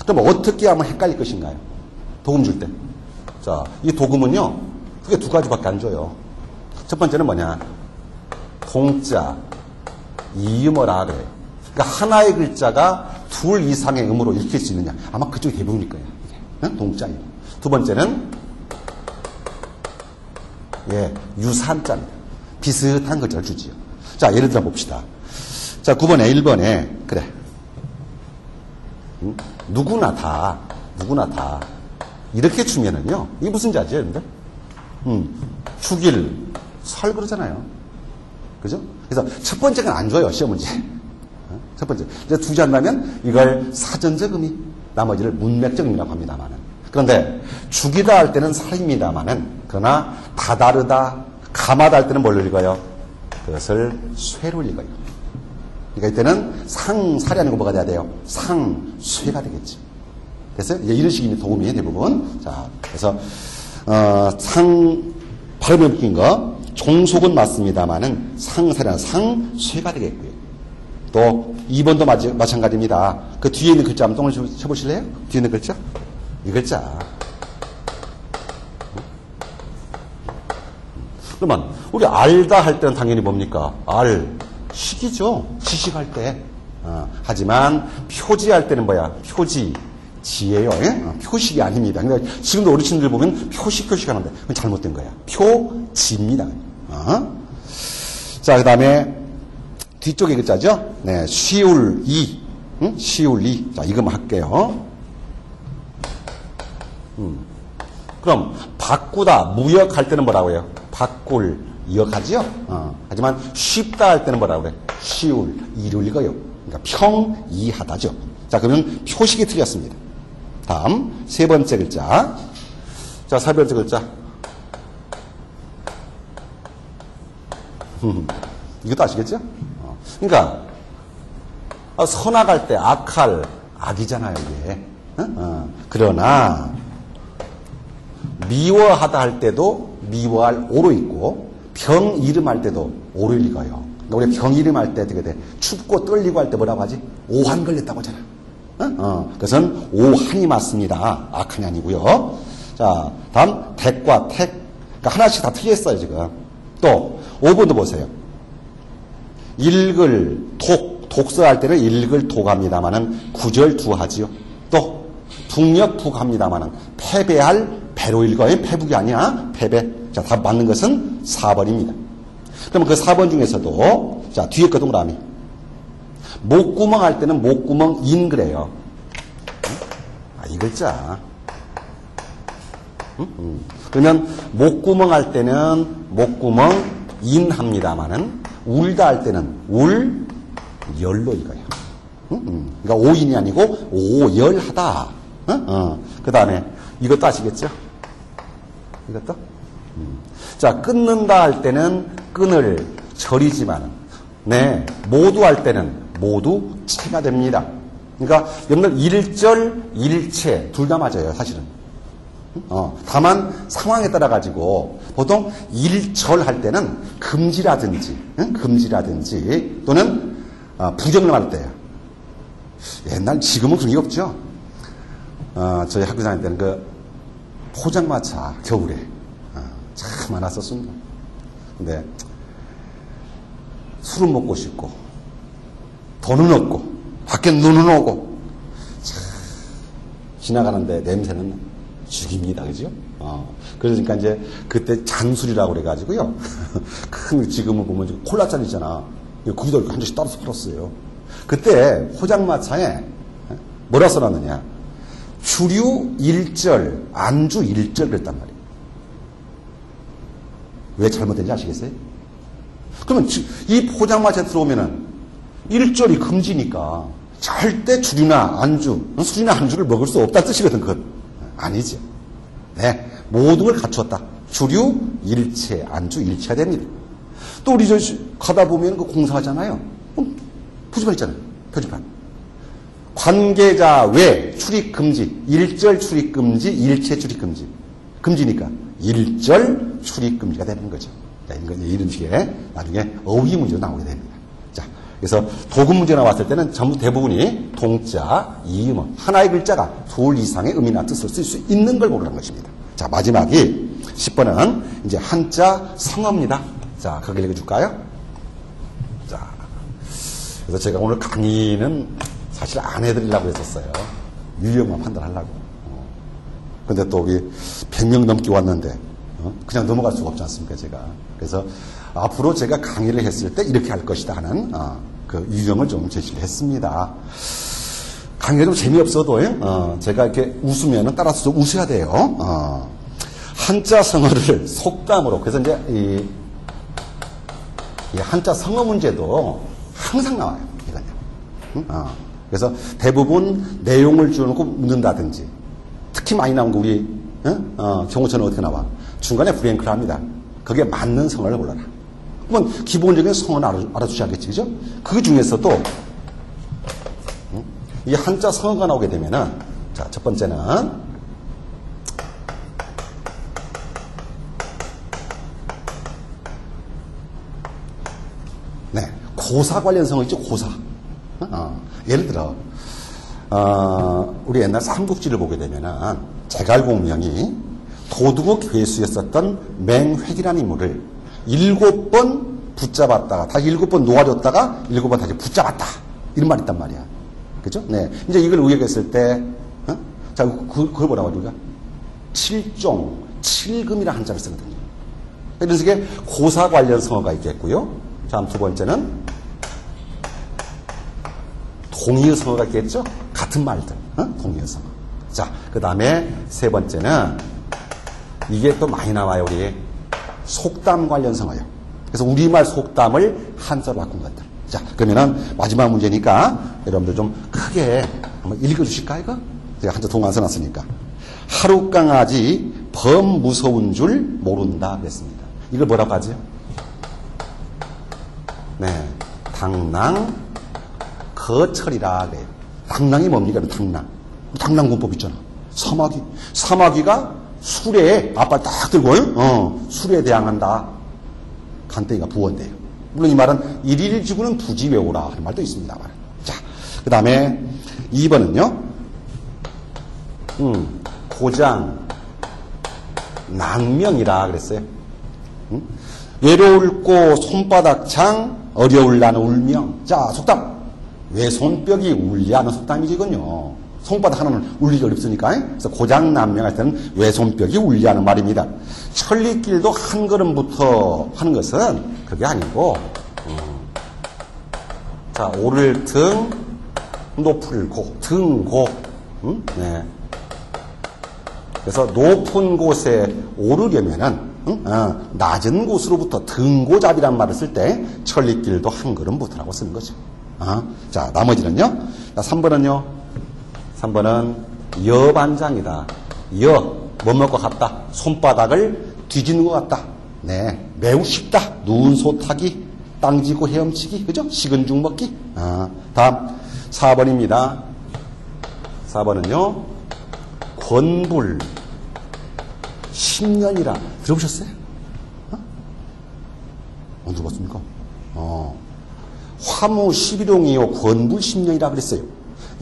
그럼 어떻게 하면 헷갈릴 것인가요? 도금 줄 때. 자, 이 도금은요, 크게 2가지밖에 안 줘요. 첫 번째는 뭐냐? 동자, 이음어라 그래요. 그러니까 하나의 글자가 2 이상의 음으로 읽힐 수 있느냐. 아마 그쪽이 대부분일 거예요. 이게. 동자입니다. 두 번째는 유산자입니다. 비슷한 글자를 주지요. 자, 예를 들어 봅시다. 자, 9번에 1번에 그래. 누구나 다 이렇게 주면은요. 이게 무슨 자지예요, 여러분들? 죽일, 설 그러잖아요. 그죠? 그래서 첫 번째는 안 줘요, 시험 문제. 첫 번째. 이제 2지 한다면 이걸 사전적 의미, 나머지를 문맥적 의미라고 합니다만은. 그런데 죽이다 할 때는 살입니다만은, 그러나 다다르다, 감하다 할 때는 뭘 읽어요? 그것을 쇠로 읽어요. 그러니까 이때는 상살이 아니고 뭐가 돼야 돼요? 상쇠가 되겠지. 그래서 이제 이런 식의 도움이 대부분. 자, 그래서 발음이 웃긴 거, 종속은 맞습니다만은 상살이나 상쇠가 되겠고요. 또 2번도 마찬가지입니다. 그 뒤에 있는 글자 한번 똥을 쳐보실래요? 뒤에 있는 글자? 이 글자. 그러면 우리 알다 할 때는 당연히 뭡니까? 식이죠. 지식할 때. 하지만 표지할 때는 뭐야? 지예요. 표식이 아닙니다. 그러니까 지금도 어르신들 보면 표식하는데 그건 잘못된 거야. 표지입니다. 자, 그 다음에 뒤쪽에 글자죠? 네, 시울이. 시울이. 자, 이거만 할게요. 그럼, 바꾸다, 무역할 때는 뭐라고 해요? 바꿀, 이역하지요? 하지만 쉽다 할 때는 뭐라고 그래? 시울, 이를 읽어요. 그러니까 평이하다죠. 자, 그러면 표식이 틀렸습니다. 다음, 3번째 글자. 자, 4번째 글자. 이것도 아시겠죠? 그러니까 선악할 때 악할 악이잖아요, 이게. 그러나 미워하다 할 때도 미워할 오로 있고 병 이름할 때도 오를 읽어요. 그러니까 우리 병 이름할 때 어떻게 돼? 춥고 떨리고 할 때 뭐라고 하지? 오한 걸렸다고 하잖아. 그것은 오한이 맞습니다. 악한이 아니고요. 자, 다음 택과 택. 그러니까 하나씩 다 틀렸어요, 지금. 또 5번도 보세요. 읽을 독서할 때는 읽을 독합니다만은 구절두하지요. 또 북역북합니다만은 패배할 배로 읽어요. 패북이 아니야. 패배. 자, 답 맞는 것은 4번입니다. 그러면 그 4번 중에서도 자, 뒤에 거 동그라미. 목구멍 할 때는 목구멍 인 그래요. 이 글자. 그러면 목구멍 할 때는 목구멍 인 합니다만은 울다 할 때는 울 열로 읽어요. 그러니까 오인이 아니고 오열하다. 그 다음에 이것도 아시겠죠? 이것도? 자, 끊는다 할 때는 끊을 절이지만, 네, 모두 할 때는 모두 체가 됩니다. 그러니까 여러분들 일절, 일체 둘 다 맞아요, 사실은. 다만 상황에 따라 가지고 보통 일절 할 때는 금지라든지 또는 부정을 할 때예요. 옛날, 지금은 그런 게 없죠. 저희 학교 다닐 때는 그 포장마차 겨울에 참 많았었습니다. 근데 술은 먹고 싶고 돈은 없고 밖에 눈은 오고 참 지나가는데 냄새는 죽입니다. 그죠? 그러니까 이제 그때 잔술이라고 그래가지고요. 큰 지금은 보면 콜라잔 있잖아. 거기다 이렇게 한 잔씩 따라서 팔았어요. 그때 포장마차에 뭐라 써놨느냐. 주류 1절, 안주 1절 그랬단 말이에요. 왜 잘못된지 아시겠어요? 그러면 이 포장마차에 들어오면은 1절이 금지니까 절대 주류나 안주, 술이나 안주를 먹을 수 없다는 뜻이거든, 그건. 아니죠. 네. 모든 걸 갖추었다. 주류, 일체, 안주, 일체가 됩니다. 또 우리 저 가다 보면 그 공사하잖아요. 표지판 있잖아요. 표지판. 관계자 외 출입 금지. 1절 출입 금지, 일체 출입 금지. 금지니까 1절 출입 금지가 되는 거죠. 자, 이런 식의 나중에 어휘 문제로 나오게 됩니다. 자, 그래서 도금 문제 나왔을 때는 전부 대부분이 동자, 이음, 하나의 글자가 둘 이상의 의미나 뜻을 쓸 수 있는 걸 고르는 것입니다. 자, 마지막이 10번은 이제 한자 성어입니다. 자, 거기 읽어줄까요? 자, 그래서 제가 오늘 강의는 사실 안 해드리려고 했었어요. 유형만 판단하려고. 근데 또 우리 100명 넘게 왔는데, 그냥 넘어갈 수가 없지 않습니까, 제가. 그래서 앞으로 제가 강의를 했을 때 이렇게 할 것이다 하는, 그 유형을 좀 제시를 했습니다. 강의가 좀 재미없어도, 제가 이렇게 웃으면 따라서 좀 웃어야 돼요. 한자 성어를 속담으로, 그래서 이제 이 한자 성어 문제도 항상 나와요, 이건요. 그래서 대부분 내용을 줄여놓고 묻는다든지, 특히 많이 나온 거 우리 경호처는 어떻게 나와? 중간에 브레이크를 합니다. 거기에 맞는 성어를 골라라. 그러면 기본적인 성어는 알아주셔야겠지, 그죠? 그 중에서도 이 한자 성어가 나오게 되면은, 자, 첫 번째는 네, 고사 관련 성어 있죠, 고사. 예를 들어, 우리 옛날 삼국지를 보게 되면은, 제갈공명이 도두국 괴수에 썼던 맹획이라는 인물을 7번 붙잡았다가, 다시 7번 놓아줬다가, 7번 다시 붙잡았다. 이런 말이 있단 말이야. 그죠? 네. 이제 이걸 의역했을 때, 자, 그걸 뭐라고 하죠, 우리가? 칠종, 칠금이라는 한자를 쓰거든요. 이런 식의 고사 관련 성어가 있겠고요. 자, 두 번째는, 동의어 성어가 있겠죠? 같은 말들. 동의어 성어. 자, 그 다음에 세 번째는 이게 또 많이 나와요, 우리. 속담 관련 성어요. 그래서 우리말 속담을 한자로 바꾼 것들. 자, 그러면은 마지막 문제니까 여러분들 좀 크게 한번 읽어주실까, 이거? 제가 한자 동안 써놨으니까. 하루 강아지 범 무서운 줄 모른다 그랬습니다. 이걸 뭐라고 하죠? 네. 당랑 거철이라 그래요. 당랑이 뭡니까? 당랑. 당랑군법 있잖아. 사마귀가 수레에 앞발 딱 들고 수레에 대항한다. 간땡이가 부원돼요. 물론 이 말은 일일 지구는 부지 외우라 하는 말도 있습니다. 자, 그 다음에 2번은요. 고장 낭명이라 그랬어요. 외로울 꼬 손바닥창 어려울 나는 울명. 자, 속담. 왜 손뼉이 울리하는 속담이지, 이건요. 손바닥 하나는 울리기 어렵으니까. 그래서 고장난명 할 때는 왜 손뼉이 울리하는 말입니다. 천리길도 한 걸음부터 하는 것은 그게 아니고, 자, 오를 등, 높을 고, 등고, 네. 그래서 높은 곳에 오르려면은, 낮은 곳으로부터 등고잡이란 말을 쓸 때 천리길도 한 걸음부터라고 쓰는 거죠. 자, 나머지는요. 자, 3번은요. 3번은 여반장이다. 뭐 먹고 같다. 손바닥을 뒤지는 것 같다. 네, 매우 쉽다. 누운 소 타기, 땅지고 헤엄치기, 그죠? 식은 죽 먹기. 다음 4번입니다. 4번은요. 권불 10년이라 들어보셨어요? 안 들어봤습니까? 화무 11홍이요 권불 10년이라 그랬어요.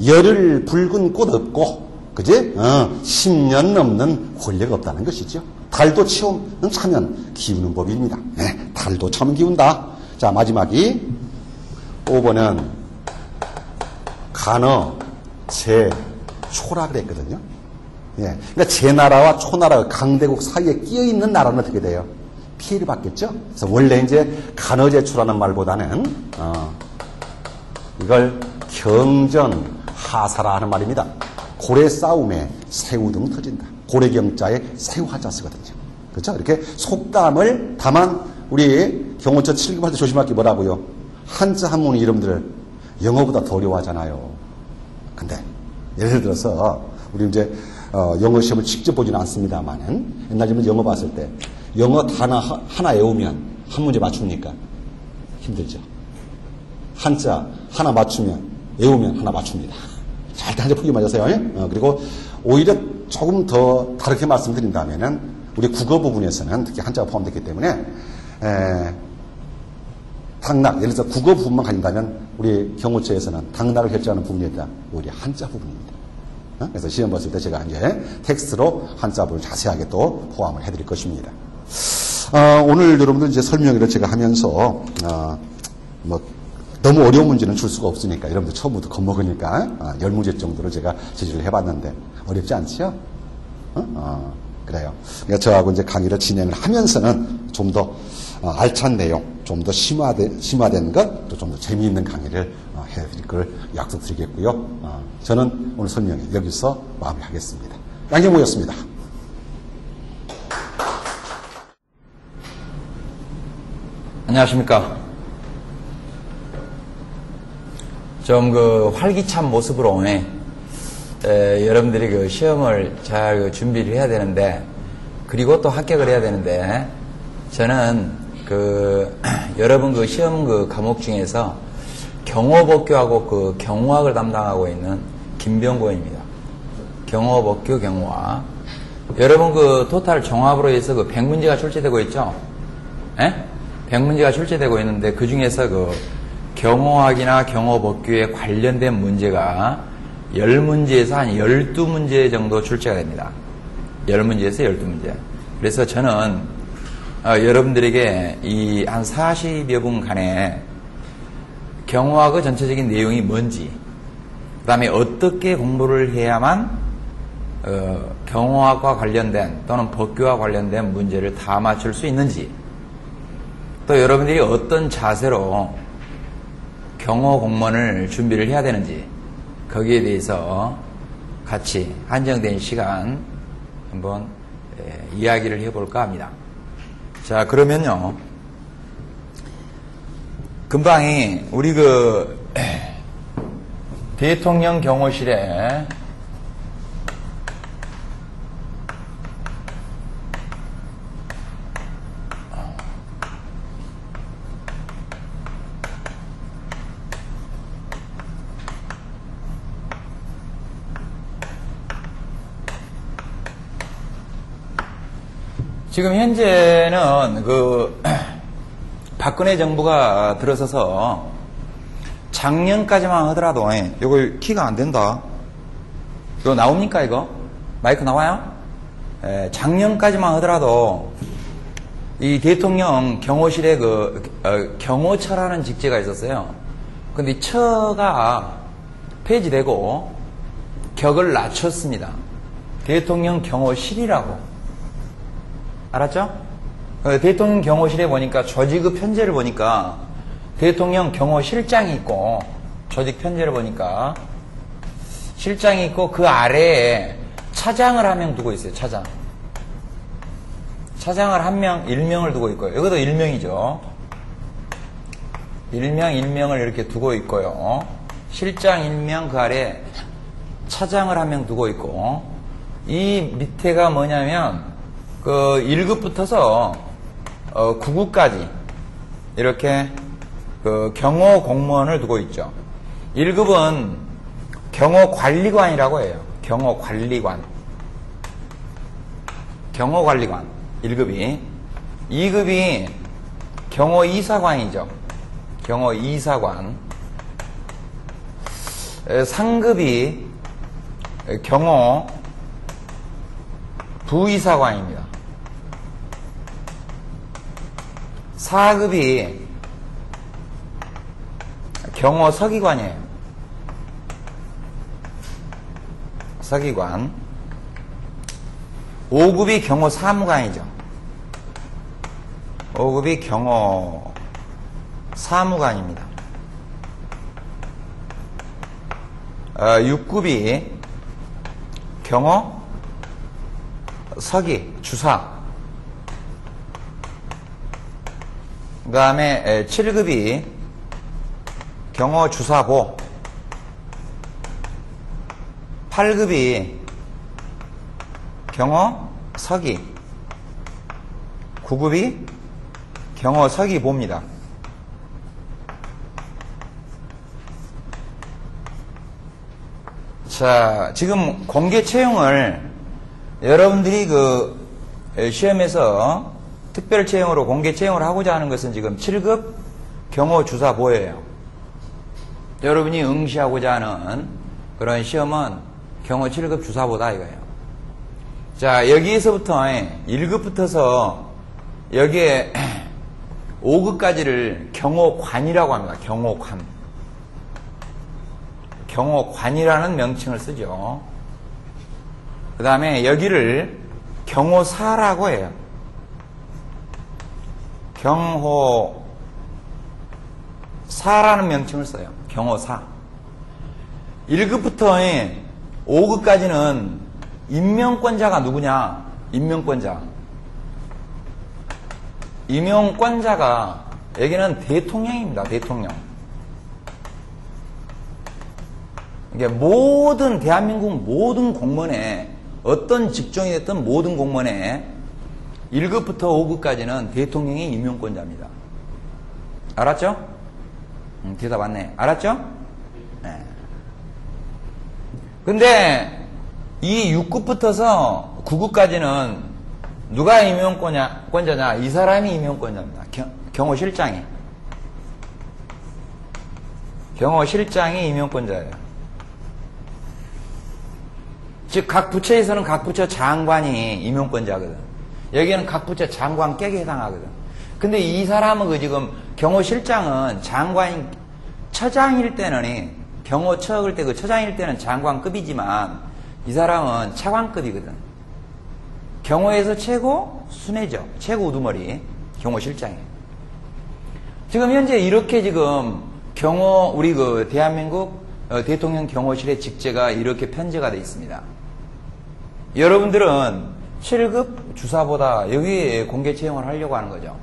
열을 붉은 꽃 없고, 그지? 10년 넘는 권력 없다는 것이죠. 달도 차면 기우는 법입니다. 네, 달도 차면 기운다. 자, 마지막이 5번은 간어, 제, 초라 그랬거든요. 예. 그러니까 제나라와 초나라 강대국 사이에 끼어 있는 나라는 어떻게 돼요? 피해를 받겠죠? 그래서 원래 이제 간어제초라는 말보다는, 이걸 경전, 하사라 하는 말입니다. 고래 싸움에 새우 등 터진다. 고래경자에 새우 하자 쓰거든요. 그렇죠? 이렇게 속담을 다만 우리 경호처 7급할 때 조심할 게 뭐라고요? 한자 한문 이름들을 영어보다 더 어려워하잖아요. 근데 예를 들어서 우리 이제 영어 시험을 직접 보지는 않습니다만은 옛날에 영어 봤을 때 영어 단어 하나 외우면 한 문제 맞춥니까? 힘들죠. 한자 하나 맞추면 외우면 하나 맞춥니다. 잘 단지 포기 맞으세요. 그리고 오히려 조금 더 다르게 말씀드린다면은 우리 국어 부분에서는 특히 한자가 포함되기 때문에 당락, 예를 들어서 국어 부분만 가진다면 우리 경호처에서는 당락을 결정하는 부분이 아니라 오히려 한자 부분입니다. 그래서 시험 봤을 때 제가 이제 텍스트로 한자 부분을 자세하게 또 포함을 해드릴 것입니다. 오늘 여러분들 이제 설명을 제가 하면서 너무 어려운 문제는 줄 수가 없으니까 여러분들 처음부터 겁먹으니까 10문제 정도를 제가 제시를 해봤는데 어렵지 않지요? 그래요. 그러니까 저하고 이제 강의를 진행을 하면서는 좀 더 알찬 내용, 좀 더 심화된 것, 또 좀 더 재미있는 강의를 해드릴 걸 약속드리겠고요. 저는 오늘 설명이 여기서 마무리하겠습니다. 양경모였습니다. 안녕하십니까. 좀 활기찬 모습으로 오네. 여러분들이 시험을 잘 준비를 해야 되는데, 그리고 또 합격을 해야 되는데, 저는 여러분 시험 과목 중에서 경호법규하고 경호학을 담당하고 있는 김병고입니다. 경호법규, 경호학. 여러분 토탈 종합으로 해서 100문제가 출제되고 있죠? 예? 100문제가 출제되고 있는데, 그 중에서 경호학이나 경호법규에 관련된 문제가 10문제에서 한 12문제 정도 출제가 됩니다. 10문제에서 12문제. 그래서 저는 여러분들에게 이 한 40여 분간에 경호학의 전체적인 내용이 뭔지, 그 다음에 어떻게 공부를 해야만 경호학과 관련된 또는 법규와 관련된 문제를 다 맞출 수 있는지, 또 여러분들이 어떤 자세로 경호 공문을 준비를 해야 되는지, 거기에 대해서 같이 한정된 시간 한번 이야기를 해볼까 합니다. 자, 그러면요, 금방이 우리 대통령 경호실에 지금 현재는 박근혜 정부가 들어서서 작년까지만 하더라도, 이거 키가 안 된다. 이거 나옵니까, 이거? 마이크 나와요? 작년까지만 하더라도 이 대통령 경호실에 경호처라는 직제가 있었어요. 근데 처가 폐지되고 격을 낮췄습니다. 대통령 경호실이라고. 알았죠? 대통령 경호실에 보니까 조직의 편제를 보니까 대통령 경호실장이 있고, 조직 편제를 보니까 실장이 있고, 그 아래에 차장을 한 명 두고 있어요. 차장. 차장을 한 명, 일명을 두고 있고요. 이것도 일명이죠. 일명을 이렇게 두고 있고요. 실장 일명, 그 아래 차장을 한 명 두고 있고, 이 밑에가 뭐냐면 1급부터서 9급까지 이렇게 경호 공무원을 두고 있죠. 1급은 경호관리관이라고 해요. 경호관리관. 1급이. 2급이 경호이사관이죠. 경호이사관. 상급이 경호 부의사관입니다. 4급이 경호 서기관이에요. 서기관. 5급이 경호 사무관이죠. 5급이 경호 사무관입니다. 6급이 경호 서기, 주사. 그 다음에 7급이 경호 주사보. 8급이 경호 서기. 9급이 경호 서기보입니다. 자, 지금 공개 채용을 여러분들이 그 시험에서 특별 채용으로 공개 채용을 하고자 하는 것은 지금 7급 경호 주사보예요. 여러분이 응시하고자 하는 그런 시험은 경호 7급 주사보다 이거예요. 자, 여기에서부터 1급부터서 여기에 5급까지를 경호관이라고 합니다. 경호관. 경호관이라는 명칭을 쓰죠. 그 다음에 여기를 경호사라고 해요. 경호사라는 명칭을 써요. 경호사. 1급부터 5급까지는 임명권자가 누구냐? 임명권자. 임명권자가 여기는 대통령입니다. 대통령. 이게 모든 대한민국 모든 공무원에 어떤 직종이 됐든 모든 공무원에 1급부터 5급까지는 대통령이 임명권자입니다. 알았죠? 대답 맞네. 알았죠? 네. 근데 이 6급부터서 9급까지는 누가 임명권자냐? 이 사람이 임명권자입니다. 경호실장이. 경호실장이 임명권자예요. 즉, 각 부처에서는 각 부처 장관이 임용권자거든. 여기는 각 부처 장관격에 해당하거든. 근데 이 사람은 그 지금 경호실장은 장관인, 처장일 때는, 경호처일 때 그 처장일 때는 장관급이지만 이 사람은 차관급이거든. 경호에서 최고 순회죠. 최고 우두머리. 경호실장이에요. 지금 현재 이렇게 지금 우리 그 대한민국 대통령 경호실의 직제가 이렇게 편제가 되어 있습니다. 여러분들은 7급 주사보다 여기에 공개 채용을 하려고 하는 거죠.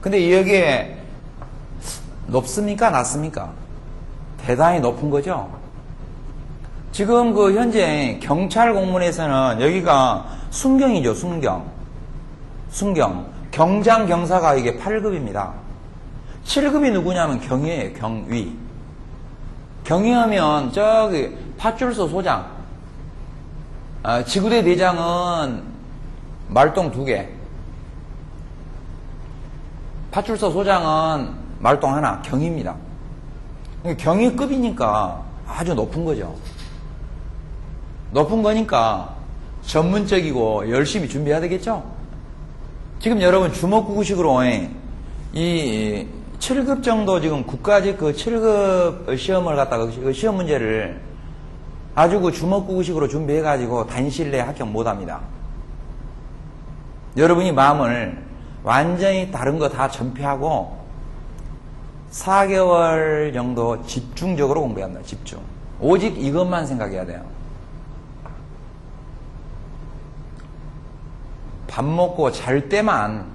근데 여기에 높습니까? 낮습니까? 대단히 높은 거죠. 지금 그 현재 경찰 공무원에서는 여기가 순경이죠. 순경. 경장 경사가 이게 8급입니다. 7급이 누구냐면 경위예요. 경위. 경위하면 저기 파출소 소장. 지구대 대장은 말똥 2개. 파출소 소장은 말똥 1. 경위입니다. 경위급이니까 아주 높은 거죠. 높은 거니까 전문적이고 열심히 준비해야 되겠죠? 지금 여러분 주먹구구식으로 이 7급 정도 지금 국가직 그 7급 시험을 갖다가 그 시험 문제를 아주 그 주먹구구식으로 준비해가지고 단실 내에 합격 못합니다. 여러분이 마음을 완전히 다른 거 다 전폐하고 4개월 정도 집중적으로 공부해야 합니다. 집중. 오직 이것만 생각해야 돼요. 밥 먹고 잘 때만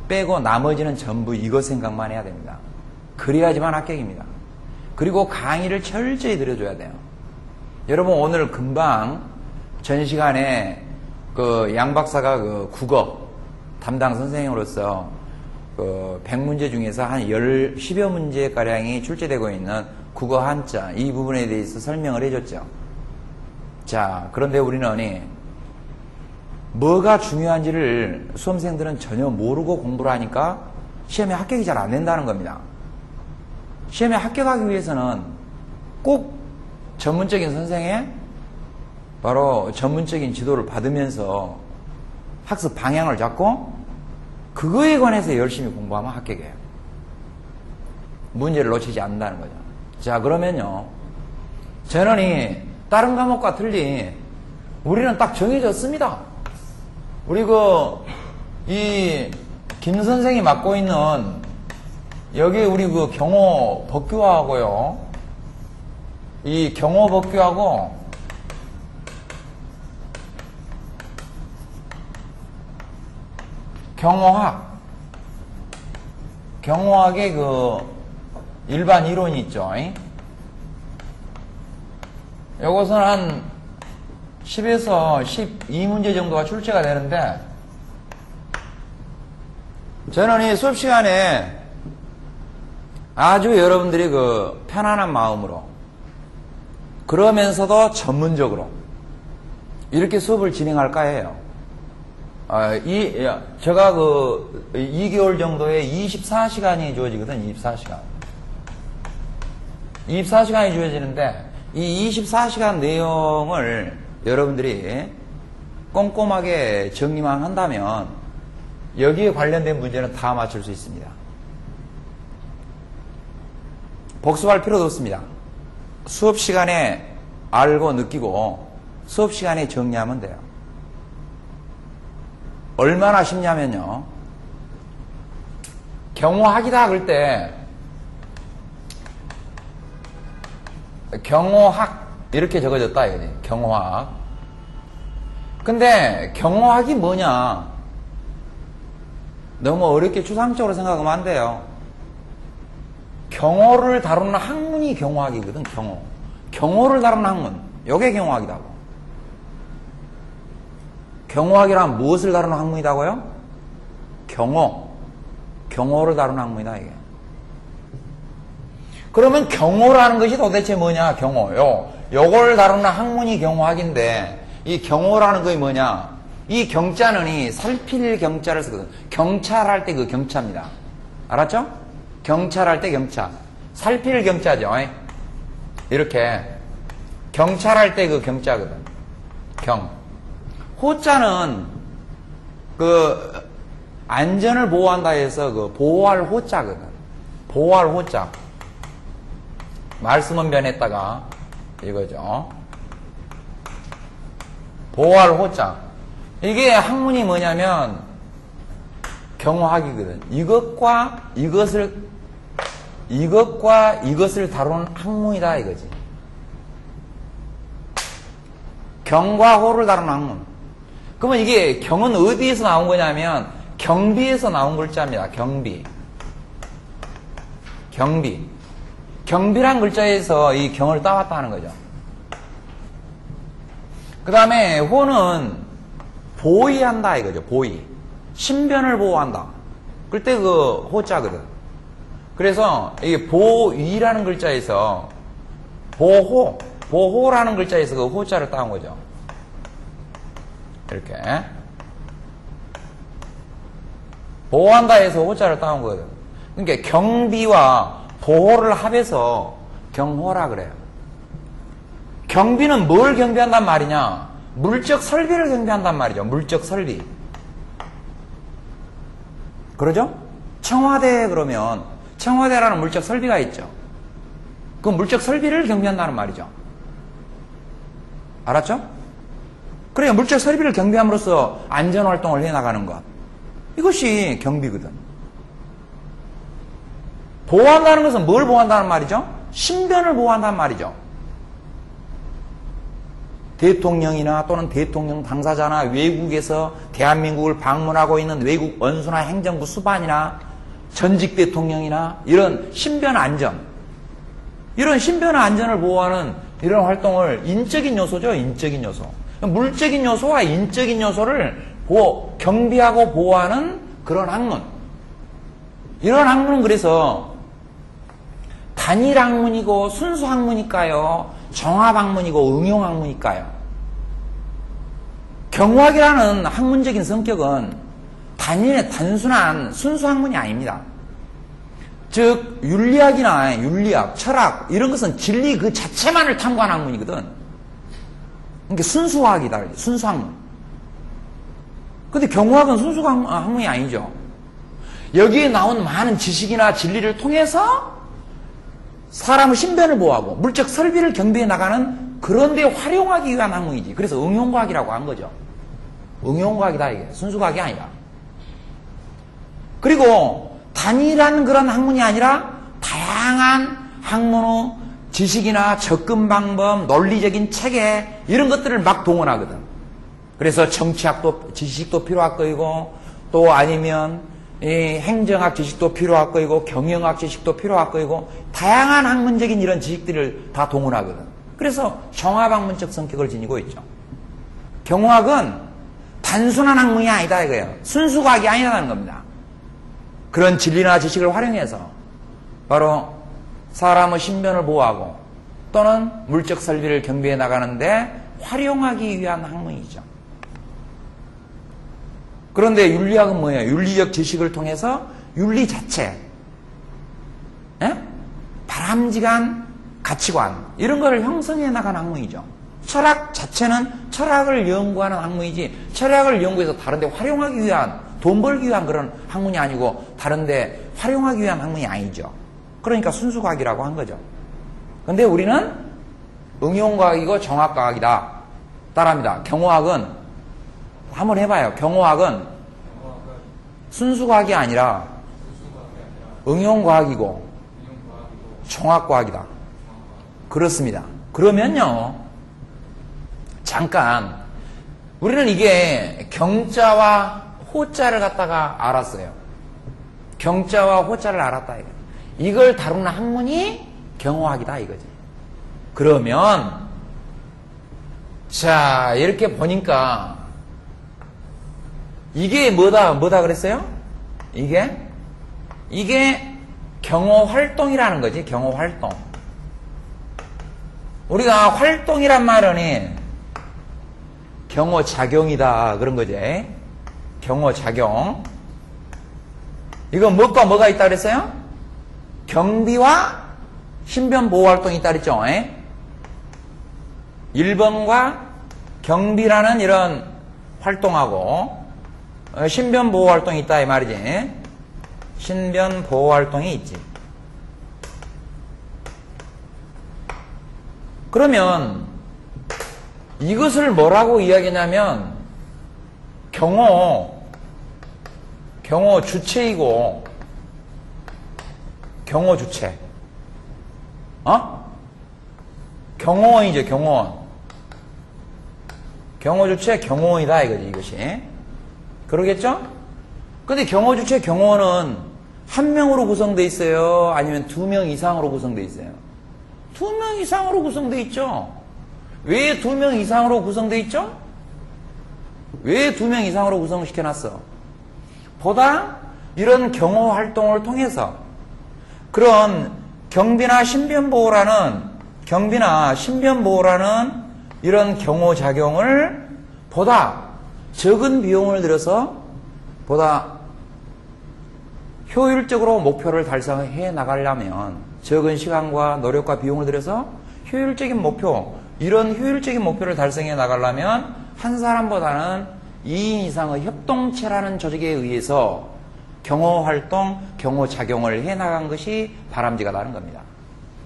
빼고 나머지는 전부 이것 생각만 해야 됩니다. 그래야지만 합격입니다. 그리고 강의를 철저히 들어줘야 돼요. 여러분 오늘 금방 전 시간에 그 양 박사가 그 국어 담당 선생님으로서 그 100문제 중에서 한 10여 문제가량이 출제되고 있는 국어 한자 이 부분에 대해서 설명을 해줬죠. 자, 그런데 우리는 뭐가 중요한지를 수험생들은 전혀 모르고 공부를 하니까 시험에 합격이 잘 안 된다는 겁니다. 시험에 합격하기 위해서는 꼭 전문적인 선생의 바로 전문적인 지도를 받으면서 학습 방향을 잡고 그거에 관해서 열심히 공부하면 합격해요. 문제를 놓치지 않는다는 거죠. 자, 그러면요. 전원이 다른 과목과 틀리 우리는 딱 정해졌습니다. 우리 이 김 선생이 맡고 있는 여기 우리 경호 법규하고요. 이 경호 법규하고 경호학의 일반 이론이 있죠. 요것은 한 10에서 12문제 정도가 출제가 되는데, 저는 이 수업 시간에 아주 여러분들이 편안한 마음으로, 그러면서도 전문적으로 이렇게 수업을 진행할까 해요. 제가 2개월 정도의 24시간이 주어지거든, 24시간. 24시간이 주어지는데, 이 24시간 내용을 여러분들이 꼼꼼하게 정리만 한다면, 여기에 관련된 문제는 다 맞출 수 있습니다. 복습할 필요도 없습니다. 수업 시간에 알고 느끼고, 수업 시간에 정리하면 돼요. 얼마나 쉽냐면요. 경호학이다 그럴 때 경호학 이렇게 적어졌다 이거지. 경호학. 근데 경호학이 뭐냐? 너무 어렵게 추상적으로 생각하면 안 돼요. 경호를 다루는 학문이 경호학이거든. 경호를 다루는 학문. 요게 경호학이라고. 경호학이란 무엇을 다루는 학문이라고요? 경호를 다루는 학문이다 이게. 그러면 경호라는 것이 도대체 뭐냐? 요걸 다루는 학문이 경호학인데, 이 경호라는 것이 뭐냐? 이 경자는 이 살필 경자를 쓰거든. 경찰할 때 경차입니다. 알았죠? 경찰할 때 경차. 살필 경자죠. 이렇게 경찰할 때 경자거든. 호자는 안전을 보호한다 해서 보호할 호자거든. 보호할 호자. 말씀은 변했다가 이거죠. 보호할 호자. 이게 학문이 뭐냐면 경호학이거든. 이것과 이것을 다루는 학문이다 이거지. 경과 호를 다루는 학문. 그러면 이게 경은 어디에서 나온 거냐면 경비에서 나온 글자입니다. 경비란 글자에서 이 경을 따왔다는 거죠. 그 다음에 호는 보위한다 이거죠. 보위. 신변을 보호한다. 그때 호자거든. 그래서 이게 보위라는 글자에서 보호라는 글자에서 호자를 따온 거죠. 이렇게 보호한다 해서 호자를 따온 거거든. 그러니까 경비와 보호를 합해서 경호라 그래요. 경비는 뭘 경비한단 말이냐? 물적 설비를 경비한단 말이죠. 물적 설비. 그러죠? 청와대 그러면 청와대라는 물적 설비가 있죠. 그 물적 설비를 경비한다는 말이죠. 알았죠? 그래야 물적 설비를 경비함으로써 안전활동을 해나가는 것. 이것이 경비거든. 보호한다는 것은 뭘 보호한다는 말이죠? 신변을 보호한다는 말이죠. 대통령이나 또는 대통령 당사자나 외국에서 대한민국을 방문하고 있는 외국 원수나 행정부 수반이나 전직 대통령이나 이런 신변 안전, 이런 신변 안전을 보호하는 이런 활동을 인적인 요소죠. 인적인 요소. 물적인 요소와 인적인 요소를 경비하고 보호하는 그런 학문. 이런 학문은 그래서 단일 학문이고 순수 학문일까요? 정합 학문이고 응용 학문일까요? 경호학이라는 학문적인 성격은 단순한 순수 학문이 아닙니다. 즉 윤리학이나 윤리학, 철학 이런 것은 진리 그 자체만을 탐구하는 학문이거든. 그러니까 순수학이다. 순수학문. 근데 경호학은 순수학문이 아니죠. 여기에 나온 많은 지식이나 진리를 통해서 사람의 신변을 보호하고 물적 설비를 경비해 나가는 그런 데 활용하기 위한 학문이지. 그래서 응용과학이라고 한 거죠. 응용과학이다 이게. 순수과학이 아니라. 그리고 단일한 그런 학문이 아니라 다양한 학문의 지식이나 접근 방법, 논리적인 체계 이런 것들을 막 동원하거든. 그래서 정치학도 지식도 필요할 거이고 또 아니면 이 행정학 지식도 필요할 거이고 경영학 지식도 필요할 거이고 다양한 학문적인 이런 지식들을 다 동원하거든. 그래서 종합학문적 성격을 지니고 있죠. 경호학은 단순한 학문이 아니다 이거예요. 순수과학이 아니라는 겁니다. 그런 진리나 지식을 활용해서 바로 사람의 신변을 보호하고 또는 물적 설비를 경비해 나가는데 활용하기 위한 학문이죠. 그런데 윤리학은 뭐예요? 윤리적 지식을 통해서 윤리 자체, 바람직한 가치관 이런 거를 형성해 나가는 학문이죠. 철학 자체는 철학을 연구하는 학문이지 철학을 연구해서 다른 데 활용하기 위한 돈 벌기 위한 그런 학문이 아니고 다른 데 활용하기 위한 학문이 아니죠. 그러니까 순수과학이라고 한 거죠. 근데 우리는 응용과학이고 정확과학이다. 따라합니다. 경호학은 한번 해봐요. 경호학은 순수과학이 아니라 응용과학이고 종합과학이다. 그렇습니다. 그러면요, 잠깐 우리는 이게 경자와 호자를 갖다가 알았어요. 경자와 호자를 알았다 이거. 이걸 다루는 학문이 경호학이다 이거지. 그러면 자 이렇게 보니까 이게 뭐다 그랬어요? 이게 경호활동이라는 거지. 경호활동. 우리가 활동이란 말은 경호작용이다 그런 거지. 경호작용. 이거 뭐가 뭐가 있다 그랬어요? 경비와 신변보호활동이 있다 그랬죠. 1번과 경비라는 이런 활동하고 신변보호활동이 있다 이 말이지. 신변보호활동이 있지. 그러면 이것을 뭐라고 이야기냐면 경호 주체이고 경호 주체. 경호원이죠. 경호원. 경호 주체 경호원이다 이거지. 이것이. 그러겠죠? 근데 경호 주체 경호원은 한 명으로 구성되어 있어요? 아니면 2명 이상으로 구성되어 있어요? 2명 이상으로 구성되어 있죠? 왜 2명 이상으로 구성되어 있죠? 왜 2명 이상으로 구성시켜놨어? 보다 이런 경호 활동을 통해서 그런 경비나 신변보호라는 이런 경호작용을 보다 적은 비용을 들여서 보다 효율적으로 목표를 달성해 나가려면 적은 시간과 노력과 비용을 들여서 효율적인 목표, 이런 효율적인 목표를 달성해 나가려면 한 사람보다는 2인 이상의 협동체라는 조직에 의해서 경호활동, 경호작용을 해나간 것이 바람직하다는 겁니다.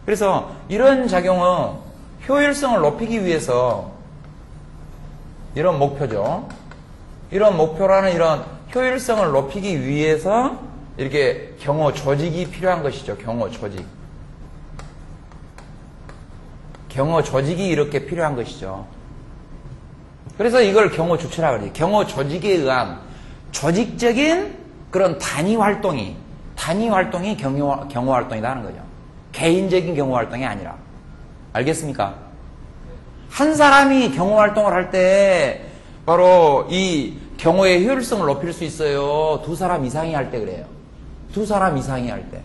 그래서 이런 작용은 효율성을 높이기 위해서 이런 목표죠. 이런 목표라는 이런 효율성을 높이기 위해서 이렇게 경호 조직이 필요한 것이죠. 경호 조직. 경호 조직이 이렇게 필요한 것이죠. 그래서 이걸 경호 주체라고 그러지. 경호 조직에 의한 조직적인 그런 단위 활동이 경호 활동이다 하는 거죠. 개인적인 경호 활동이 아니라. 알겠습니까? 한 사람이 경호 활동을 할 때 바로 이 경호의 효율성을 높일 수 있어요. 2사람 이상이 할 때 그래요. 2사람 이상이 할 때.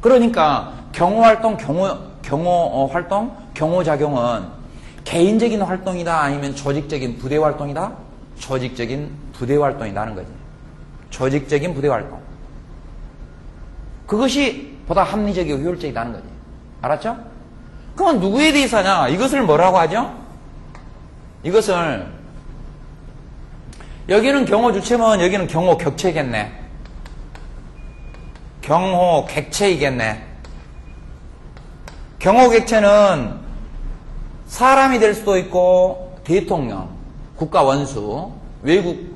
그러니까 경호 활동, 경호작용은 개인적인 활동이다 아니면 조직적인 부대 활동이다? 조직적인 부대 활동이다 하는 거지. 조직적인 부대 활동. 그것이 보다 합리적이고 효율적이다는 거지. 알았죠? 그럼 누구에 대해서 하냐? 이것을 뭐라고 하죠? 이것을 여기는 경호 주체면 여기는 경호 격체겠네. 경호 객체이겠네. 경호 객체는 사람이 될 수도 있고 대통령, 국가 원수, 외국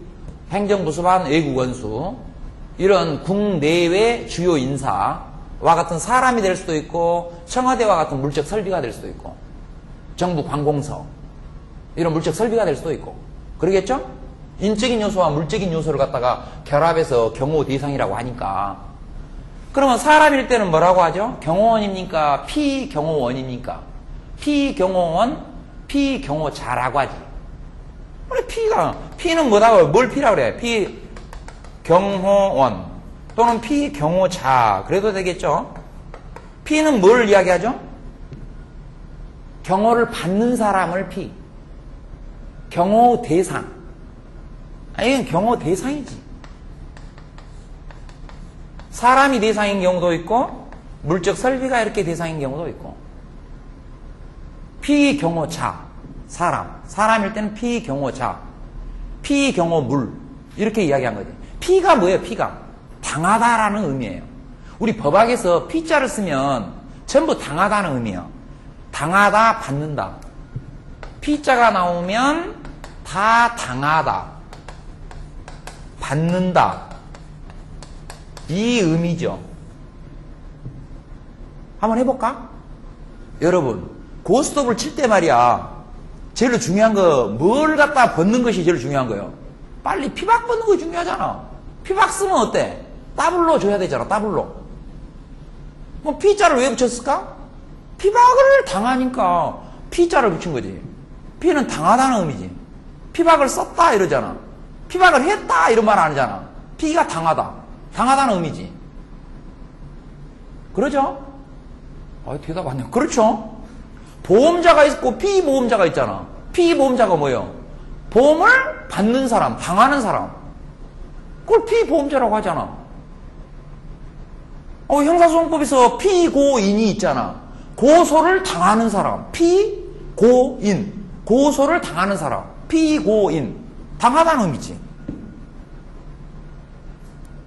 행정부 수반 외국 원수, 이런 국내외 주요 인사와 같은 사람이 될 수도 있고 청와대와 같은 물적 설비가 될 수도 있고 정부 관공서 이런 물적 설비가 될 수도 있고 그러겠죠? 인적인 요소와 물적인 요소를 갖다가 결합해서 경호 대상이라고 하니까 그러면 사람일 때는 뭐라고 하죠? 경호원입니까? 피경호원입니까? 피경호원, 피경호자라고 하지. 그래, 피는 뭐다고, 뭘 피라고 그래? 피경호원 또는 피경호자. 그래도 되겠죠? 피는 뭘 이야기하죠? 경호를 받는 사람을 피. 경호 대상. 아니, 이건 경호 대상이지. 사람이 대상인 경우도 있고, 물적 설비가 이렇게 대상인 경우도 있고. 피경호자, 사람일 때는 피경호자, 피경호물, 이렇게 이야기한 거지. 피가 뭐예요, 피가? 당하다라는 의미예요. 우리 법학에서 피자를 쓰면 전부 당하다는 의미예요. 당하다, 받는다. 피자가 나오면 다 당하다, 받는다. 이 의미죠. 한번 해볼까? 여러분, 고스톱을 칠 때 말이야, 제일 중요한 거, 뭘 갖다 벗는 것이 제일 중요한 거예요. 빨리 피박 벗는 거 중요하잖아. 피박 쓰면 어때? 더블로 줘야 되잖아, 더블로. 그럼 피자를 왜 붙였을까? 피박을 당하니까 피자를 붙인 거지. 피는 당하다는 의미지. 피박을 썼다 이러잖아. 피박을 했다 이런 말 안 하잖아. 피가 당하다. 당하다는 의미지. 그러죠? 대답 안 해요. 그렇죠? 보험자가 있고 피보험자가 있잖아. 피보험자가 뭐예요? 보험을 받는 사람, 당하는 사람. 그걸 피보험자라고 하잖아. 형사소송법에서 피고인이 있잖아. 고소를 당하는 사람. 피고인. 고소를 당하는 사람. 피고인. 당하다는 의미지.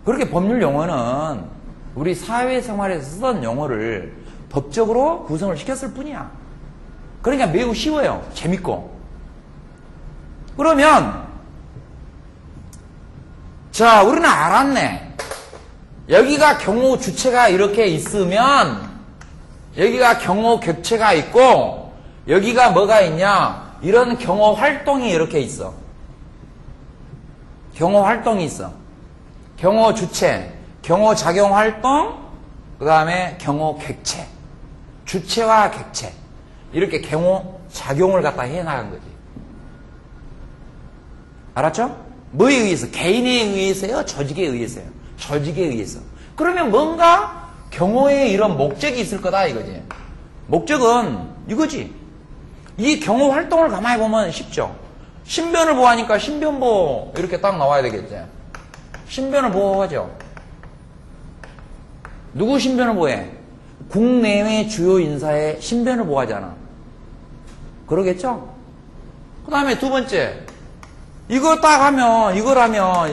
그렇게 법률 용어는 우리 사회생활에서 쓰던 용어를 법적으로 구성을 시켰을 뿐이야. 그러니까 매우 쉬워요. 재밌고. 그러면 자, 우리는 알았네. 여기가 경호 주체가 이렇게 있으면 여기가 경호 객체가 있고 여기가 뭐가 있냐? 이런 경호 활동이 이렇게 있어. 경호 활동이 있어. 경호 주체, 경호 작용 활동, 그 다음에 경호 객체. 주체와 객체. 이렇게 경호 작용을 갖다 해나간 거지. 알았죠? 뭐에 의해서? 개인에 의해서요? 조직에 의해서요? 조직에 의해서. 그러면 뭔가 경호에 이런 목적이 있을 거다 이거지. 목적은 이거지. 이 경호 활동을 가만히 보면 쉽죠. 신변을 보호하니까 신변보호 이렇게 딱 나와야 되겠지. 신변을 보호하죠. 누구 신변을 보호해? 국내외 주요 인사의 신변을 보호하잖아. 그러겠죠? 그 다음에 두 번째, 이거 딱 하면,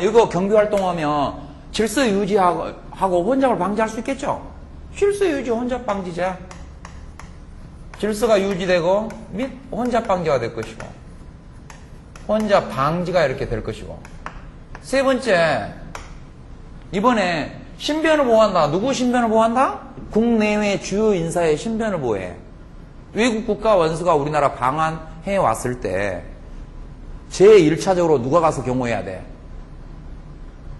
이거 경비활동하면 질서 유지하고 혼잡을 방지할 수 있겠죠? 질서 유지, 혼잡 방지제. 질서가 유지되고 및 혼잡 방지가 될 것이고 혼잡 방지가 이렇게 될 것이고 세 번째, 이번에 신변을 보호한다. 누구 신변을 보호한다? 국내외 주요 인사의 신변을 보호해. 외국 국가 원수가 우리나라 방한해 왔을 때 제1차적으로 누가 가서 경호해야 돼?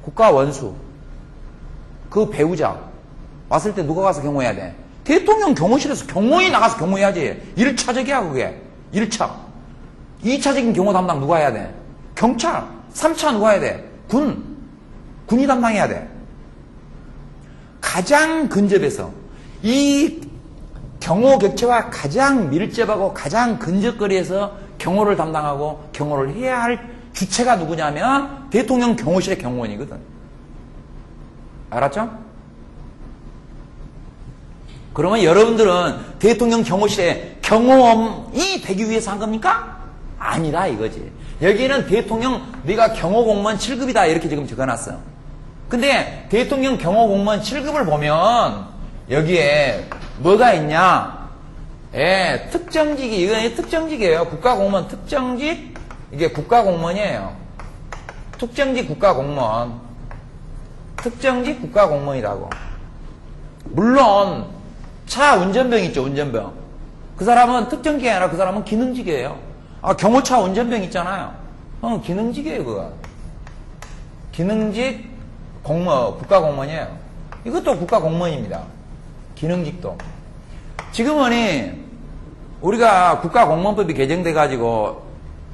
국가 원수. 그 배우자. 왔을 때 누가 가서 경호해야 돼? 대통령 경호실에서 경호인이 나가서 경호해야지. 1차적이야, 그게. 1차. 2차적인 경호 담당 누가 해야 돼? 경찰. 3차 누가 해야 돼? 군이 담당해야 돼. 가장 근접해서 이 경호 객체와 가장 밀접하고 가장 근접거리에서 경호를 담당하고 경호를 해야 할 주체가 누구냐면 대통령 경호실의 경호원이거든. 알았죠? 그러면 여러분들은 대통령 경호실에 경호원이 되기 위해서 한 겁니까? 아니라 이거지. 여기는 대통령 네가 경호공무원 7급이다 이렇게 지금 적어놨어. 근데 대통령 경호공무원 7급을 보면 여기에 뭐가 있냐? 예, 특정직이 이거 특정직이에요. 국가공무원 특정직 이게 국가공무원이에요. 특정직 국가공무원. 특정직 국가공무원이라고. 물론 차 운전병 있죠, 운전병. 그 사람은 특정직이 아니라 그 사람은 기능직이에요. 경호차 운전병 있잖아요. 기능직이에요, 그거. 기능직 공무원, 국가공무원이에요. 이것도 국가공무원입니다. 기능직도. 지금은 우리가 국가공무원법이 개정돼가지고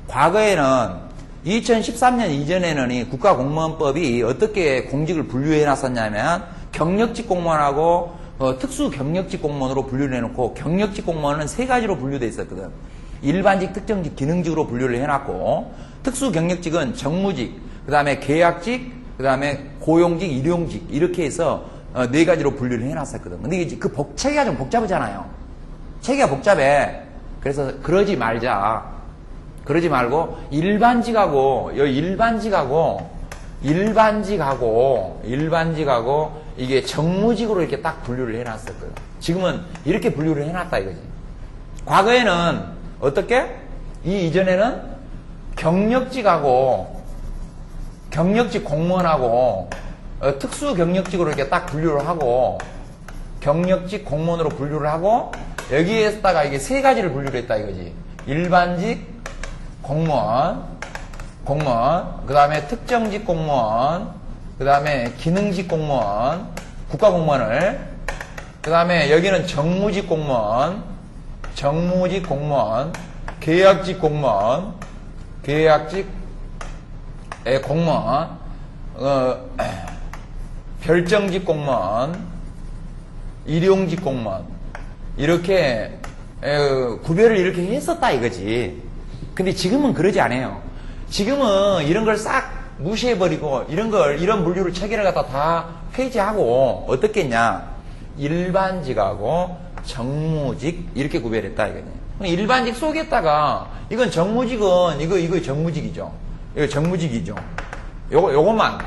과거에는 2013년 이전에는 이 국가공무원법이 어떻게 공직을 분류해 놨었냐면 경력직 공무원하고 특수 경력직 공무원으로 분류를 해놓고 경력직 공무원은 세 가지로 분류되어 있었거든. 일반직, 특정직, 기능직으로 분류를 해놨고 특수 경력직은 정무직, 그 다음에 계약직, 그 다음에 고용직, 일용직 이렇게 해서 네 가지로 분류를 해놨었거든. 근데 이게 그 체계가 좀 복잡하잖아요. 체계가 복잡해. 그래서 그러지 말자. 그러지 말고 일반직하고 이게 정무직으로 이렇게 딱 분류를 해놨었거든. 지금은 이렇게 분류를 해놨다 이거지. 과거에는 어떻게? 이전에는 경력직하고 경력직 공무원하고 특수 경력직으로 이렇게 딱 분류를 하고 경력직 공무원으로 분류를 하고 여기에다가 이게 세 가지를 분류를 했다 이거지. 일반직 공무원, 그 다음에 특정직 공무원, 그 다음에 기능직 공무원, 국가공무원을, 그 다음에 여기는 정무직 공무원, 계약직 공무원, 별정직 공무원, 일용직 공무원, 이렇게 구별을 이렇게 했었다 이거지. 근데 지금은 그러지 않아요. 지금은 이런 걸 싹 무시해버리고 이런 분류를 체계를 갖다 다 폐지하고 어떻게 했냐? 일반직하고 정무직 이렇게 구별했다 이거네. 일반직 속에다가 이건 정무직은 이거 정무직이죠. 이거 정무직이죠. 요것만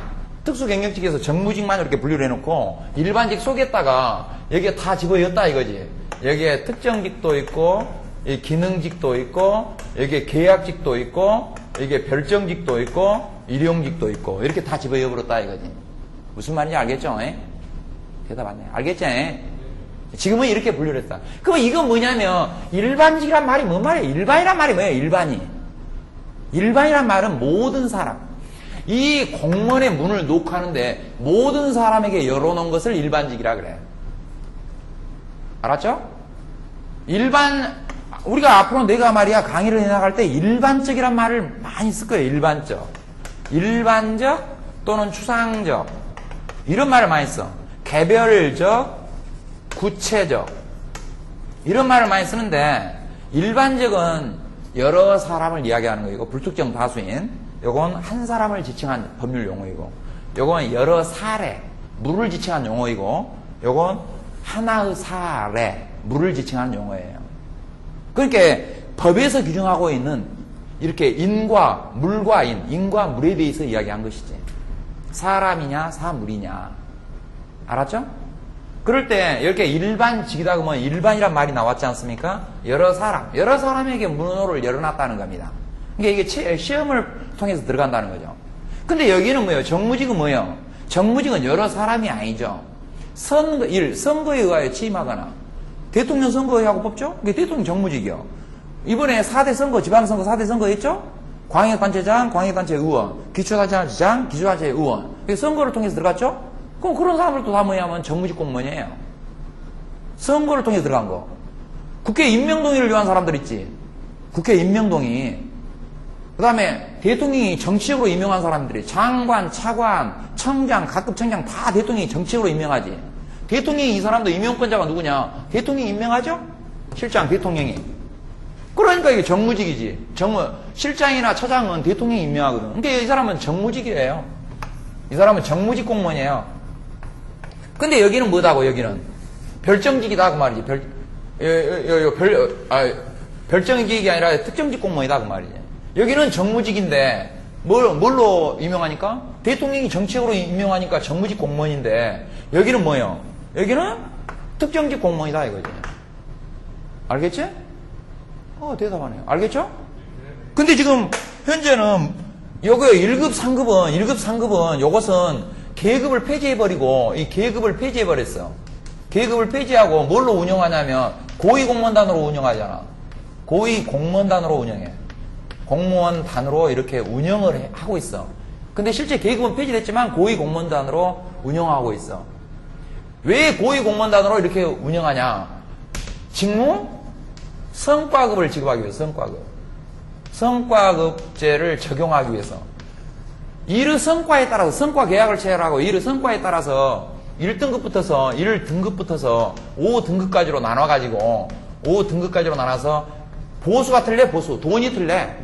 특수 경력직에서 정무직만 이렇게 분류를 해놓고 일반직 속에다가 여기에 다 집어였다 이거지. 여기에 특정직도 있고 이 기능직도 있고 여기에 계약직도 있고 여기에 별정직도 있고 일용직도 있고 이렇게 다 집어넣어버렸다 이거지. 무슨 말인지 알겠죠? 대답 안 해. 알겠지? 지금은 이렇게 분류를 했다. 그럼 이건 뭐냐면 일반직이란 말이 뭔 말이에요? 일반이란 말이 뭐예요? 일반이란 말은 모든 사람. 이 공무원의 문을 녹화하는데 모든 사람에게 열어놓은 것을 일반직이라 그래. 알았죠? 우리가 앞으로 내가 말이야 강의를 해나갈 때 일반적이란 말을 많이 쓸 거예요. 일반적 또는 추상적 이런 말을 많이 써. 개별적, 구체적 이런 말을 많이 쓰는데 일반적은 여러 사람을 이야기하는 거이고 불특정 다수인 요건 한 사람을 지칭한 법률 용어이고 요건 여러 사례, 물을 지칭한 용어이고 요건 하나의 사례, 물을 지칭한 용어예요. 그러니까 법에서 규정하고 있는 이렇게 인과 물과 인과 물에 대해서 이야기한 것이지. 사람이냐 사물이냐. 알았죠? 그럴 때 이렇게 일반직이다 그러면 일반이란 말이 나왔지 않습니까? 여러 사람에게 문호를 열어놨다는 겁니다. 그러니까 이게 시험을 통해서 들어간다는 거죠. 근데 여기는 뭐예요? 정무직은 뭐예요? 정무직은 여러 사람이 아니죠. 선거에 의하여 취임하거나 대통령 선거하고 뽑죠? 그게 대통령 정무직이요. 이번에 4대 선거, 지방선거 4대 선거 했죠? 광역단체장, 광역단체 의원, 기초단체장, 기초단체 의원. 선거를 통해서 들어갔죠? 그럼 그런 사람들도 다 뭐냐면 정무직 공무원이에요. 선거를 통해서 들어간 거. 국회 임명동의를 요한 사람들 있지. 국회 임명동의. 그 다음에 대통령이 정치적으로 임명한 사람들이 장관, 차관, 청장, 각급 청장 다 대통령이 정치적으로 임명하지. 대통령이 이 사람도 임명권자가 누구냐? 대통령이 임명하죠? 실장, 대통령이. 그러니까 이게 정무직이지. 실장이나 차장은 대통령이 임명하거든. 그러니까 이 사람은 정무직이에요. 이 사람은 정무직 공무원이에요. 근데 여기는 뭐다고, 여기는? 별정직이다 그 말이지. 별정직이 아니라 특정직 공무원이다 그 말이지. 여기는 정무직인데 뭘로 임명하니까? 대통령이 정책으로 임명하니까 정무직 공무원인데 여기는 뭐예요? 여기는 특정직 공무원이다 이거지. 알겠지? 대답하네요. 알겠죠? 근데 지금 현재는 요거 1급, 3급은 요것은 계급을 폐지해버리고 이 계급을 폐지해버렸어. 계급을 폐지하고 뭘로 운영하냐면 고위공무원단으로 운영하잖아. 고위공무원단으로 운영해. 공무원단으로 이렇게 운영을 하고 있어. 근데 실제 계급은 폐지됐지만 고위공무원단으로 운영하고 있어. 왜 고위공무원단으로 이렇게 운영하냐? 직무? 성과급을 지급하기 위해서, 성과급. 성과급제를 적용하기 위해서. 일의 성과에 따라서, 성과 계약을 체결하고 일의 성과에 따라서 1등급부터서 1등급부터서 5등급까지로 나눠가지고 5등급까지로 나눠서 보수가 틀래, 보수. 돈이 틀래.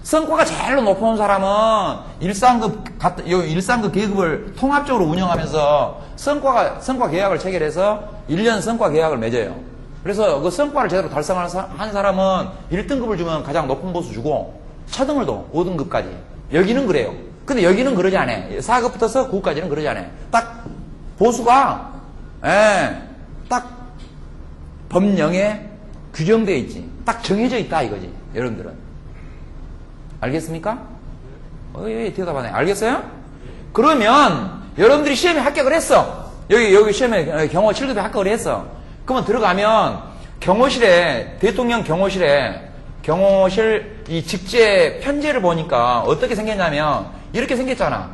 성과가 제일 높은 사람은 1상급 계급을 통합적으로 운영하면서 성과 계약을 체결해서 1년 성과 계약을 맺어요. 그래서 그 성과를 제대로 달성한 사람은 1등급을 주면 가장 높은 보수 주고 차등을 둬. 5등급까지. 여기는 그래요. 근데 여기는 그러지 않아. 4급부터서 9급까지는 그러지 않아. 딱 보수가 딱 법령에 규정되어 있지. 딱 정해져 있다 이거지. 여러분들은. 알겠습니까? 대답하네. 알겠어요? 그러면 여러분들이 시험에 합격을 했어. 여기 시험에 경호 7급에 합격을 했어. 그러면 들어가면 경호실에, 대통령 경호실 이 직제 편제를 보니까 어떻게 생겼냐면 이렇게 생겼잖아.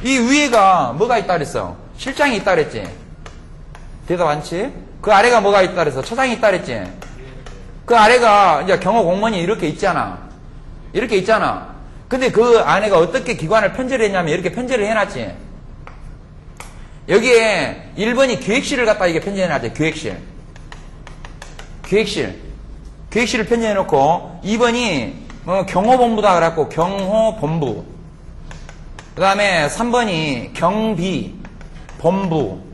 이 위에가 뭐가 있다 그랬어? 실장이 있다 그랬지? 대답 않지? 그 아래가 뭐가 있다 그랬어? 차장이 있다 그랬지? 그 아래가 이제 경호 공무원이 이렇게 있잖아. 이렇게 있잖아. 근데 그 안에가 어떻게 기관을 편제를 했냐면 이렇게 편제를 해놨지. 여기에 1번이 기획실을 갖다 이게 편제해놨지. 기획실을 편제해놓고 2번이 경호본부다 그래갖고 경호본부. 그 다음에 3번이 경비본부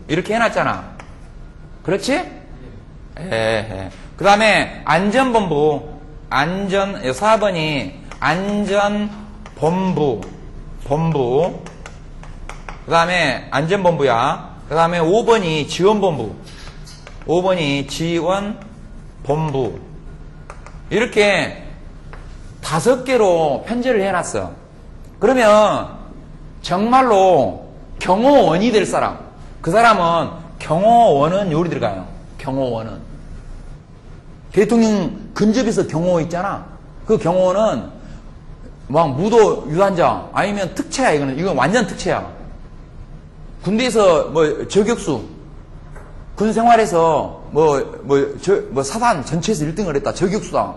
이렇게 해놨잖아. 그렇지? 그 다음에 안전본부 4번이 안전본부 그 다음에 안전본부야. 그 다음에 5번이 지원본부 이렇게 5개로 편제를 해놨어. 그러면 정말로 경호원이 될 사람, 그 사람은 경호원은 요리 들어가요. 경호원은 대통령 근접에서 경호 있잖아. 그 경호원은 막 무도 유단자 아니면 특채야. 이건 완전 특채야. 군대에서 뭐 저격수, 군 생활에서 사단 전체에서 1등을 했다. 저격수다.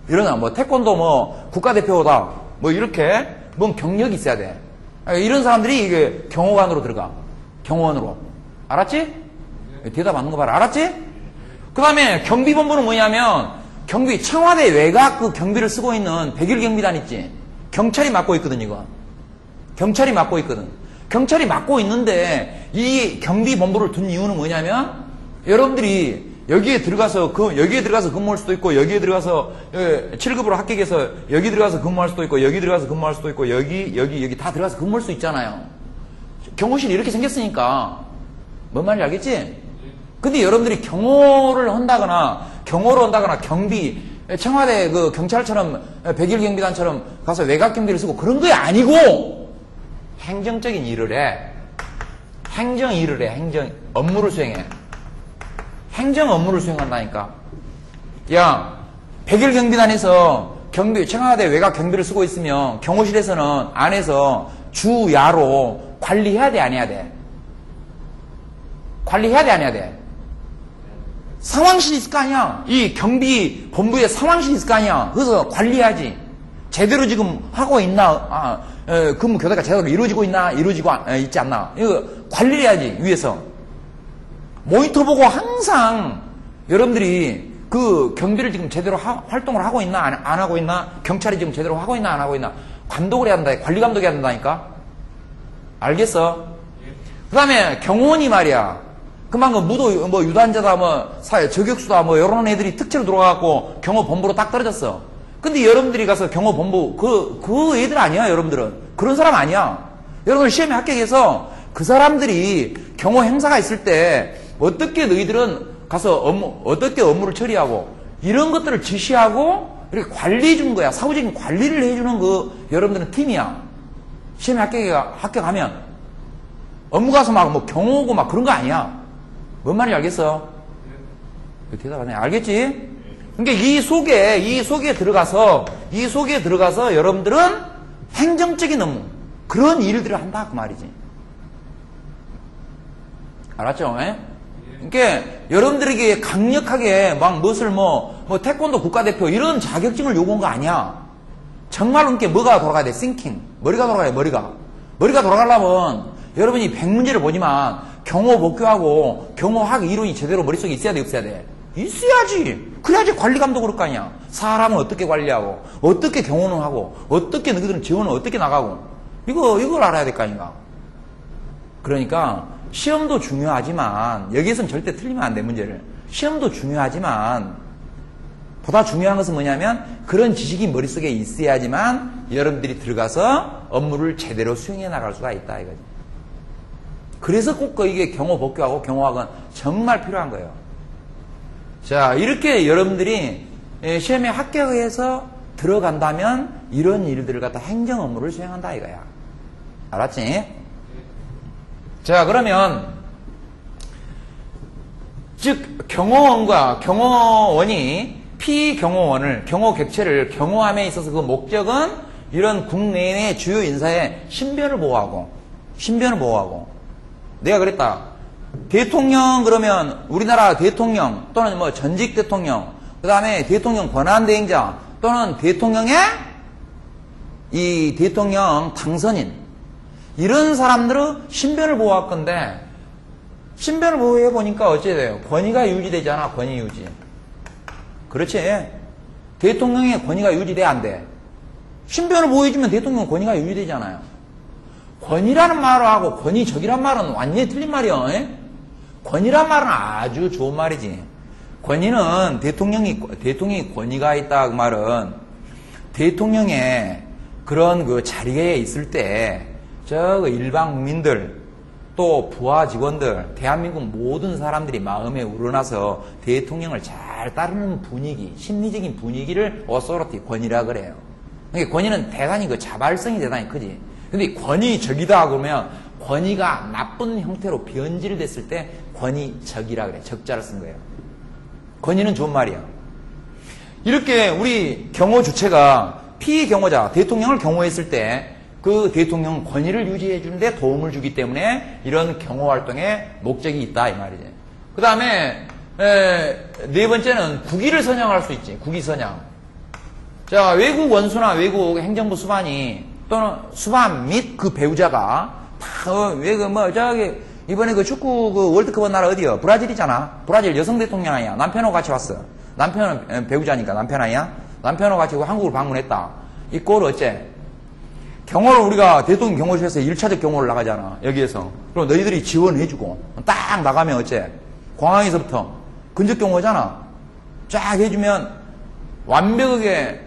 이러나 뭐 태권도 뭐 국가대표다. 뭐 이렇게 뭔 경력이 있어야 돼. 이런 사람들이 이게 경호관으로 들어가. 경호원으로. 알았지? 대답 안 하는 거 봐라. 알았지? 그 다음에 경비본부는 뭐냐면 청와대 외곽 그 경비를 쓰고 있는 101 경비단 있지? 경찰이 맡고 있거든, 이거. 경찰이 맡고 있거든. 경찰이 맡고 있는데 이 경비본부를 둔 이유는 뭐냐면 여러분들이 여기에 들어가서 근무할 수도 있고 여기에 들어가서 7급으로 합격해서 여기 들어가서 근무할 수도 있고 여기 들어가서 근무할 수도 있고 여기 다 들어가서 근무할 수 있잖아요. 경호실이 이렇게 생겼으니까 뭔 말인지 알겠지? 근데 여러분들이 경호를 한다거나 경비 청와대 그 경찰처럼 101 경비단처럼 가서 외곽 경비를 쓰고 그런 게 아니고 행정적인 일을 해. 행정 업무를 수행해. 행정 업무를 수행한다니까. 야, 101 경비단에서 청와대 외곽 경비를 쓰고 있으면 경호실에서는 안에서 주야로 관리해야 돼, 안 해야 돼? 관리해야 돼, 안 해야 돼? 상황실이 있을 거 아니야. 이 경비 본부에 상황실이 있을 거 아니야. 그래서 관리해야지. 제대로 지금 하고 있나, 근무 교대가 제대로 이루어지고 있나, 있지 않나. 이거 관리를 해야지, 위에서. 모니터 보고 항상 여러분들이 그 경비를 지금 제대로 활동을 하고 있나, 안 하고 있나, 경찰이 지금 제대로 하고 있나, 안 하고 있나, 관독을 해야 된다, 관리 감독을 해야 된다니까? 알겠어? 그 다음에 경호원이 말이야. 그만 그 무도 뭐 유단자다 뭐 사회 저격수다 뭐 이런 애들이 특채로 들어가갖고 경호본부로 딱 떨어졌어. 근데 여러분들이 가서 경호본부 그 애들 아니야. 여러분들은 그런 사람 아니야. 여러분들 시험에 합격해서 그 사람들이 경호 행사가 있을 때 어떻게 너희들은 가서 어떻게 업무를 처리하고 이런 것들을 지시하고 이렇게 관리해 주는 거야. 사후적인 관리를 해주는 그 여러분들은 팀이야. 시험에 합격하면 업무 가서 막 뭐 경호고 막 그런 거 아니야. 뭔 말인지 알겠어? 대답하네. 알겠지? 그러니까 이 속에 들어가서 여러분들은 행정적인 업무, 그런 일들을 한다 그 말이지. 알았죠? 에? 그러니까 여러분들에게 강력하게 막 무엇을 뭐 태권도 국가대표 이런 자격증을 요구한 거 아니야. 정말로 그렇게 뭐가 돌아가야 돼? thinking. 머리가 돌아가야 돼, 머리가 돌아가려면 여러분이 100문제를 보지만 경호 복교하고 경호학 이론이 제대로 머릿속에 있어야 돼, 없어야 돼? 있어야지. 그래야지 관리 감독을 할 거 아니야. 사람을 어떻게 관리하고, 어떻게 경호는 하고, 어떻게 너희들은 지원을 어떻게 나가고, 이걸 알아야 될 거 아닌가. 그러니까, 시험도 중요하지만, 여기에서는 절대 틀리면 안 돼, 문제를. 시험도 중요하지만, 보다 중요한 것은 뭐냐면, 그런 지식이 머릿속에 있어야지만, 여러분들이 들어가서 업무를 제대로 수행해 나갈 수가 있다, 이거지. 그래서 꼭 이게 경호 복교하고 경호학은 정말 필요한 거예요. 자, 이렇게 여러분들이 시험에 합격해서 들어간다면 이런 일들을 갖다 행정 업무를 수행한다 이거야. 알았지? 자, 그러면 즉 경호원과 경호원이 피경호원을 경호 객체를 경호함에 있어서 그 목적은 이런 국내외 주요 인사의 신변을 보호하고 내가 그랬다. 대통령 그러면 우리나라 대통령 또는 뭐 전직 대통령 그 다음에 대통령 권한대행자 또는 대통령의 이 대통령 당선인 이런 사람들은 신변을 보호할 건데 신변을 보호해 보니까 어찌 돼요? 권위가 유지되잖아. 권위 유지. 그렇지. 대통령의 권위가 유지돼 안 돼? 신변을 보호해주면 대통령 권위가 유지되잖아요. 권위라는 말하고 권위적이란 말은 완전히 틀린 말이야. 권위란 말은 아주 좋은 말이지. 권위는 대통령이 권위가 있다 그 말은 대통령의 그런 그 자리에 있을 때 저 일반 국민들 또 부하 직원들 대한민국 모든 사람들이 마음에 우러나서 대통령을 잘 따르는 분위기, 심리적인 분위기를 어소리티 권위라 그래요. 그러니까 권위는 대단히 그 자발성이 대단히 크지. 근데 권위적이다 그러면 권위가 나쁜 형태로 변질됐을 때 권위적이라 그래. 적자를 쓴 거예요. 권위는 좋은 말이야. 이렇게 우리 경호 주체가 피경호자, 대통령을 경호했을 때 그 대통령 권위를 유지해 주는데 도움을 주기 때문에 이런 경호 활동에 목적이 있다 이 말이지. 그 다음에 네 번째는 국위를 선양할 수 있지. 국위 선양. 자, 외국 원수나 외국 행정부 수반이 또는 수반 및 그 배우자가 저기 이번에 그 축구 그 월드컵 한 나라 어디요? 브라질이잖아. 브라질 여성 대통령 아니야. 남편하고 같이 왔어. 남편은 배우자니까 남편 아니야? 남편하고 같이 한국을 방문했다. 이 꼴 어째? 경호를 우리가 대통령 경호실에서 1차적 경호를 나가잖아. 여기에서. 그럼 너희들이 지원해주고 딱 나가면 어째? 공항에서부터 근접 경호잖아. 쫙 해주면 완벽하게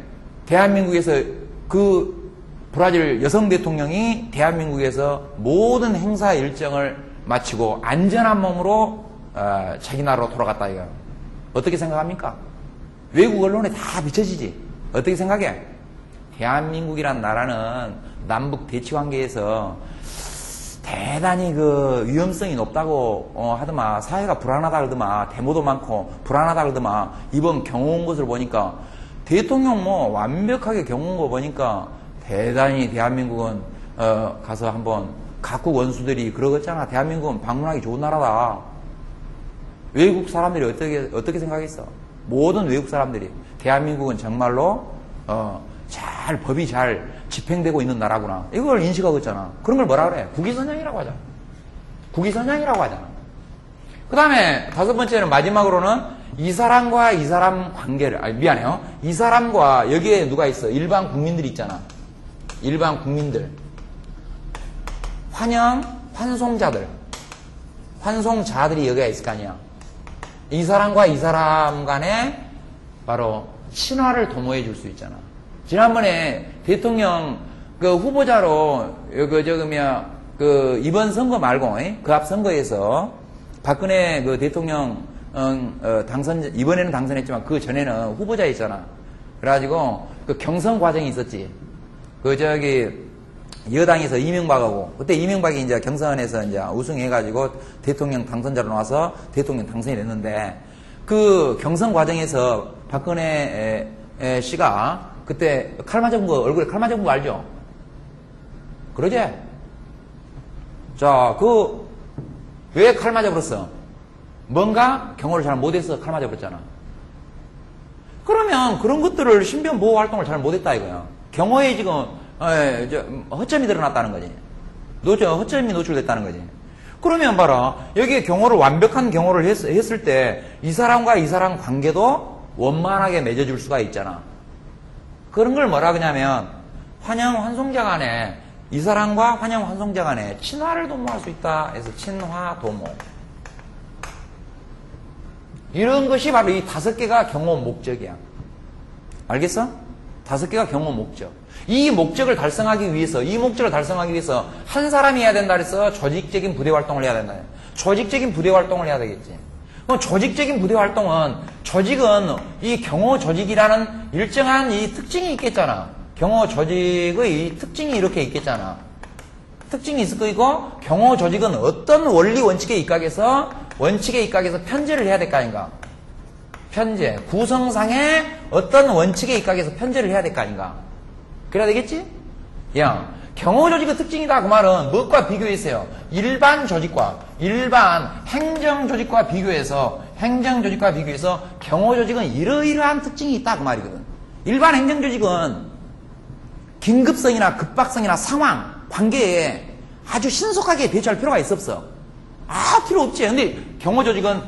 대한민국에서 그 브라질 여성 대통령이 대한민국에서 모든 행사 일정을 마치고 안전한 몸으로 자기 나라로 돌아갔다 이거. 어떻게 생각합니까? 외국 언론에 다 비춰지지. 어떻게 생각해? 대한민국이란 나라는 남북 대치 관계에서 대단히 그 위험성이 높다고 하더만 사회가 불안하다 그러더만 데모도 많고 불안하다 그러더만 이번 경호 온 것을 보니까 대통령 뭐 완벽하게 경호 온 거 보니까 대단히 대한민국은 가서 한번 각국 원수들이 그러겠잖아. 대한민국은 방문하기 좋은 나라다. 외국 사람들이 어떻게 생각했어? 모든 외국 사람들이 대한민국은 정말로 잘 법이 잘 집행되고 있는 나라구나. 이걸 인식하고 있잖아. 그런 걸 뭐라 그래? 국위선양이라고 하잖아. 국위선양이라고 하잖아. 그 다음에 다섯 번째는 마지막으로는 이 사람과 이 사람 관계를 미안해요. 이 사람과 여기에 누가 있어? 일반 국민들이 있잖아. 일반 국민들. 환영자들. 환송자들이 여기가 있을 거 아니야. 이 사람과 이 사람 간에 바로 친화를 도모해 줄 수 있잖아. 지난번에 대통령 그 후보자로 이번 선거 말고 그 앞 선거에서 박근혜 그 대통령 이번에는 당선했지만 그 전에는 후보자였잖아. 그래가지고 그 경선 과정이 있었지. 여당에서 이명박하고 그때 이명박이 이제 경선에서 이제 우승해가지고 대통령 당선자로 나와서 대통령 당선이 됐는데 그 경선 과정에서 박근혜 씨가 그때 칼 맞은 거 얼굴에 칼 맞은 거 알죠? 그러지? 자, 왜 칼 맞아버렸어? 뭔가 경호를 잘 못해서 칼 맞아버렸잖아. 그러면 그런 것들을 신변 보호 활동을 잘 못했다 이거야. 경호에 지금 허점이 드러났다는 거지. 허점이 노출됐다는 거지. 그러면 봐라. 여기에 경호를 완벽한 경호를 했을 때 이 사람과 이 사람 관계도 원만하게 맺어줄 수가 있잖아. 그런 걸 뭐라 그러냐면 환영 환송자 간에 이 사람과 환영 환송자 간에 친화를 도모할 수 있다 해서 친화 도모. 이런 것이 바로 이 5개가 경호 목적이야. 알겠어? 5개가 경호 목적. 이 목적을 달성하기 위해서 한 사람이 해야 된다 그래서 조직적인 부대 활동을 해야 된다. 조직적인 부대 활동을 해야 되겠지. 그럼 조직적인 부대 활동은 조직은 이 경호 조직이라는 일정한 이 특징이 있겠잖아. 경호 조직의 이 특징이 이렇게 있겠잖아. 특징이 있을 거이고 경호 조직은 어떤 원리 원칙에 입각해서 편제를 해야 될 거 아닌가. 편제. 구성상의 어떤 원칙에 입각해서 편제를 해야 될 거 아닌가. 그래야 되겠지? 야, 경호 조직의 특징이다 그 말은 무엇과 비교했어요? 일반 행정 조직과 비교해서 경호 조직은 이러이러한 특징이 있다 그 말이거든. 일반 행정 조직은 긴급성이나 급박성이나 상황, 관계에 아주 신속하게 대처할 필요가 있어? 필요 없지. 근데 경호 조직은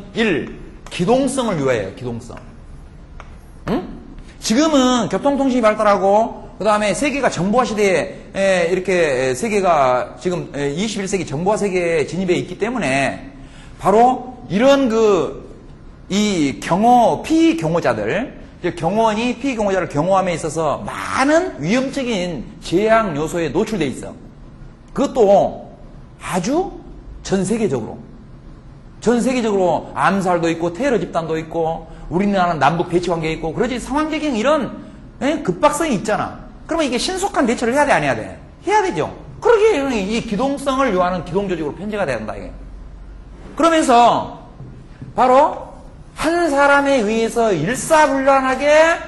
기동성을 유해해요. 기동성. 응? 지금은 교통통신이 발달하고 그 다음에 세계가 정보화 시대에 이렇게 세계가 지금 21세기 정보화 세계에 진입해 있기 때문에 바로 이런 이 피경호자들, 경호원이 피경호자를 경호함에 있어서 많은 위험적인 재앙 요소에 노출돼 있어. 그것도 아주 전 세계적으로 암살도 있고 테러 집단도 있고 우리나라는 남북 대치 관계에 있고 그러지 상황적인 이런 급박성이 있잖아. 그러면 이게 신속한 대처를 해야 돼, 안 해야 돼? 해야 되죠. 그러기에 이 기동성을 요하는 기동조직으로 편제가 돼야 된다, 이게. 그러면서 바로 한 사람에 의해서 일사불란하게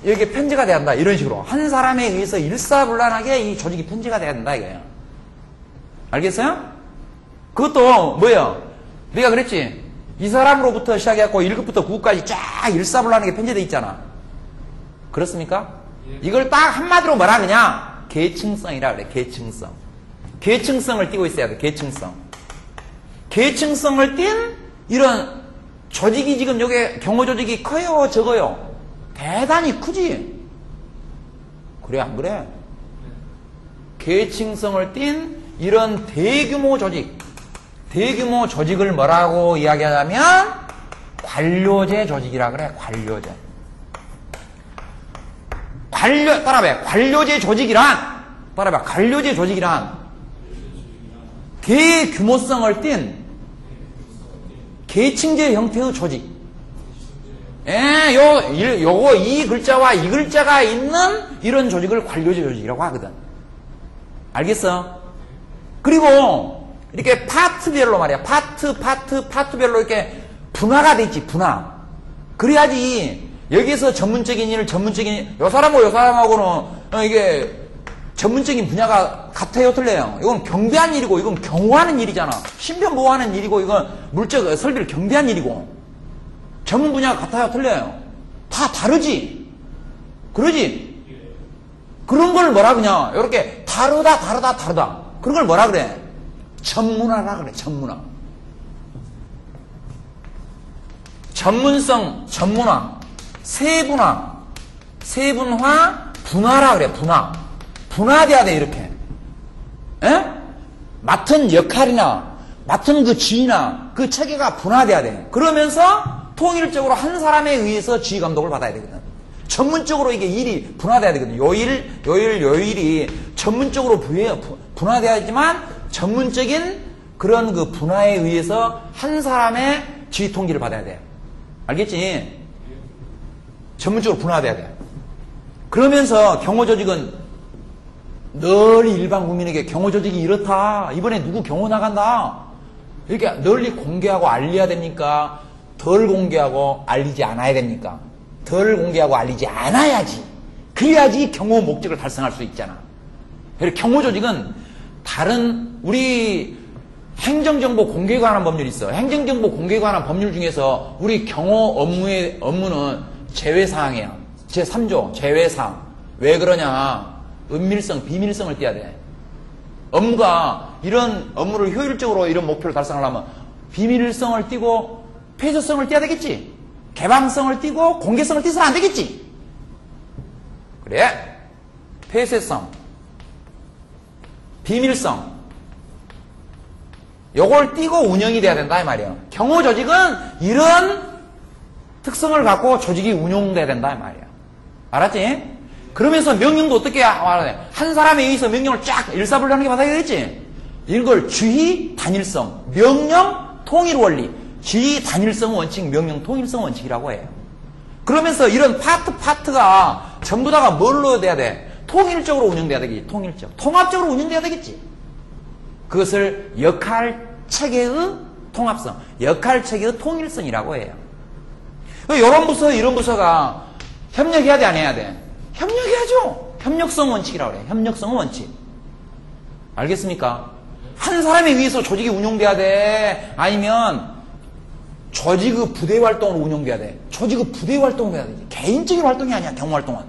이게 편제가 돼야 한다. 이런 식으로. 한 사람에 의해서 일사불란하게 이 조직이 편제가 돼야 된다, 이거예요. 알겠어요? 그것도 뭐예요? 내가 그랬지. 이 사람으로부터 시작해갖고 1급부터 9급까지 쫙 일사불란하게 편제돼 있잖아. 그렇습니까? 이걸 딱 한마디로 뭐라 그냥 계층성이라 그래. 계층성을 띠고 있어야 돼. 계층성을 띈 이런 조직이 지금 여기 경호 조직이 커요, 적어요? 대단히 크지. 그래, 안 그래? 계층성을 띈 이런 대규모 조직을 뭐라고 이야기하냐면 관료제 조직이라 그래. 따라봐. 관료제 조직이란 대규모성을 띤 계층제 형태의 조직. 요거 이 글자와 이 글자가 있는 이런 조직을 관료제 조직이라고 하거든. 알겠어? 그리고 이렇게 파트별로 말이야. 파트별로 이렇게 분화가 돼 있지, 분화. 그래야지 여기서 전문적인 요 사람하고는 이게 전문적인 분야가 같아요, 틀려요? 이건 경비한 일이고, 이건 경호하는 일이잖아. 신변 보호하는 일이고, 이건 물적 설비를 경비한 일이고. 전문 분야가 같아요, 틀려요? 다 다르지? 그러지? 그런 걸 뭐라 그러냐? 이렇게 다르다. 그런 걸 뭐라 그래? 전문화라 그래, 전문화. 전문성, 전문화. 세분화, 분화라 그래, 분화돼야 돼, 이렇게. 맡은 역할이나, 맡은 그 지위나 그 체계가 분화돼야 돼. 그러면서 통일적으로 한 사람에 의해서 지휘 감독을 받아야 되거든. 전문적으로 이게 일이 분화돼야 되거든. 요일이 전문적으로 분화돼야지만 전문적인 그런 그 분화에 의해서 한 사람의 지휘 통기를 받아야 돼. 알겠지? 전문적으로 분화돼야 돼. 그러면서 경호조직은 널리 일반 국민에게 경호조직이 이렇다. 이번에 누구 경호 나간다. 이렇게 널리 공개하고 알려야 됩니까? 덜 공개하고 알리지 않아야 됩니까? 덜 공개하고 알리지 않아야지. 그래야지 경호 목적을 달성할 수 있잖아. 그래서 경호조직은 다른 우리 행정정보 공개에 관한 법률이 있어. 행정정보 공개에 관한 법률 중에서 우리 경호 업무는 제외사항이야. 제3조 제외사항. 왜 그러냐. 은밀성, 비밀성을 띄어야 돼. 업무가 이런 업무를 효율적으로 이런 목표를 달성하려면 비밀성을 띄고 폐쇄성을 띄어야 되겠지. 개방성을 띄고 공개성을 띄어서는 안 되겠지. 그래. 폐쇄성, 비밀성 요걸 띄고 운영이 돼야 된다 이 말이에요. 경호조직은 이런 특성을 갖고 조직이 운용돼야 된다 이 말이에요. 알았지? 그러면서 명령도 어떻게 말하냐. 한 사람에 의해서 명령을 쫙 일사불란하게 받아야 되겠지. 이걸 주의 단일성, 명령 통일 원리, 주의 단일성 원칙, 명령 통일성 원칙이라고 해요. 그러면서 이런 파트가 전부 다가 뭘로 돼야 돼? 통일적으로 운영돼야 되겠지. 통일적. 통합적으로 운영돼야 되겠지. 그것을 역할체계의 통합성, 역할체계의 통일성이라고 해요. 이런 부서, 이런 부서가 협력해야 돼, 안 해야 돼? 협력해야죠. 협력성 원칙이라고 그래요. 협력성 원칙. 알겠습니까? 한 사람에 의해서 조직이 운용돼야 돼? 아니면 조직의 부대 활동으로 운용돼야 돼? 조직의 부대 활동으로 해야 돼. 개인적인 활동이 아니야, 경호 활동은.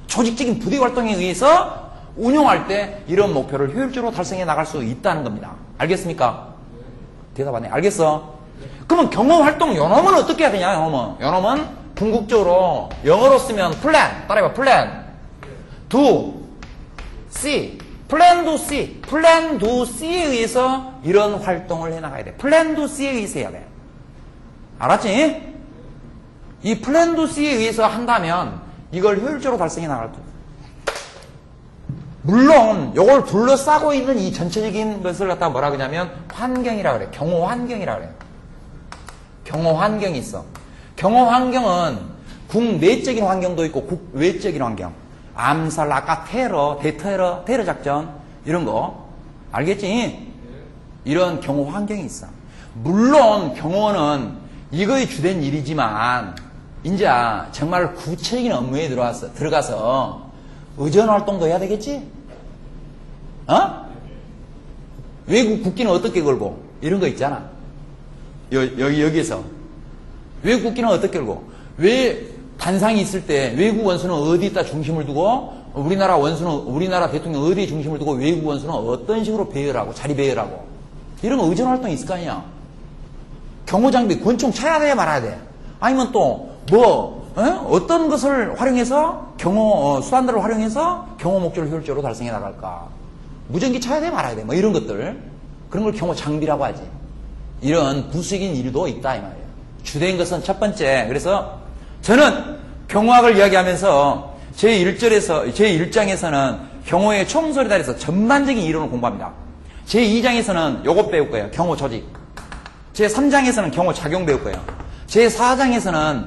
조직적인 부대 활동에 의해서 운용할 때 이런 목표를 효율적으로 달성해 나갈 수 있다는 겁니다. 알겠습니까? 대답 안 해. 알겠어? 그러면 경호 활동 요놈은 어떻게 해야 되냐, 요놈은 궁극적으로 영어로 쓰면 플랜. 따라해봐, 플랜. do, C. 플랜 do C. 플랜 do C에 의해서 이런 활동을 해나가야 돼. 플랜 do C에 의해서 해야 돼. 알았지? 이 플랜 do C에 의해서 한다면 이걸 효율적으로 달성해 나갈 거. 물론 이걸 둘러싸고 있는 이 전체적인 것을 갖다가 뭐라 그러냐면 환경이라 그래. 경호 환경이라 그래. 경호 환경이 있어. 경호 환경은 국내적인 환경도 있고 국외적인 환경. 암살, 아까 테러 작전 이런 거 알겠지? 이런 경호 환경이 있어. 물론 경호는 이거의 주된 일이지만 이제 정말 구체적인 업무에 들어가서 의전 활동도 해야 되겠지? 외국 국기는 어떻게 걸고 이런 거 있잖아. 여기에서 외국 국기는 어떻게 걸고 왜 단상이 있을 때 외국 원수는 어디에다 중심을 두고 우리나라 대통령 어디에 중심을 두고 외국 원수는 어떤 식으로 배열하고 자리 배열하고 이런 거 의전 활동이 있을 거 아니야. 경호 장비 권총 쳐야 돼 말아야 돼. 아니면 또 어떤 것을 활용해서 경호 수단들을 활용해서 경호 목적을 효율적으로 달성해 나갈까. 무전기 쳐야 돼 말아야 돼. 뭐 이런 것들 그런 걸 경호 장비라고 하지. 이런 부수적인 일도 있다 이 말이에요. 주된 것은 첫 번째. 그래서 저는 경호학을 이야기하면서 제 1장에서는 경호의 총소리 달에서 전반적인 이론을 공부합니다. 제 2장에서는 요것 배울 거예요. 경호 조직. 제 3장에서는 경호 작용 배울 거예요. 제 4장에서는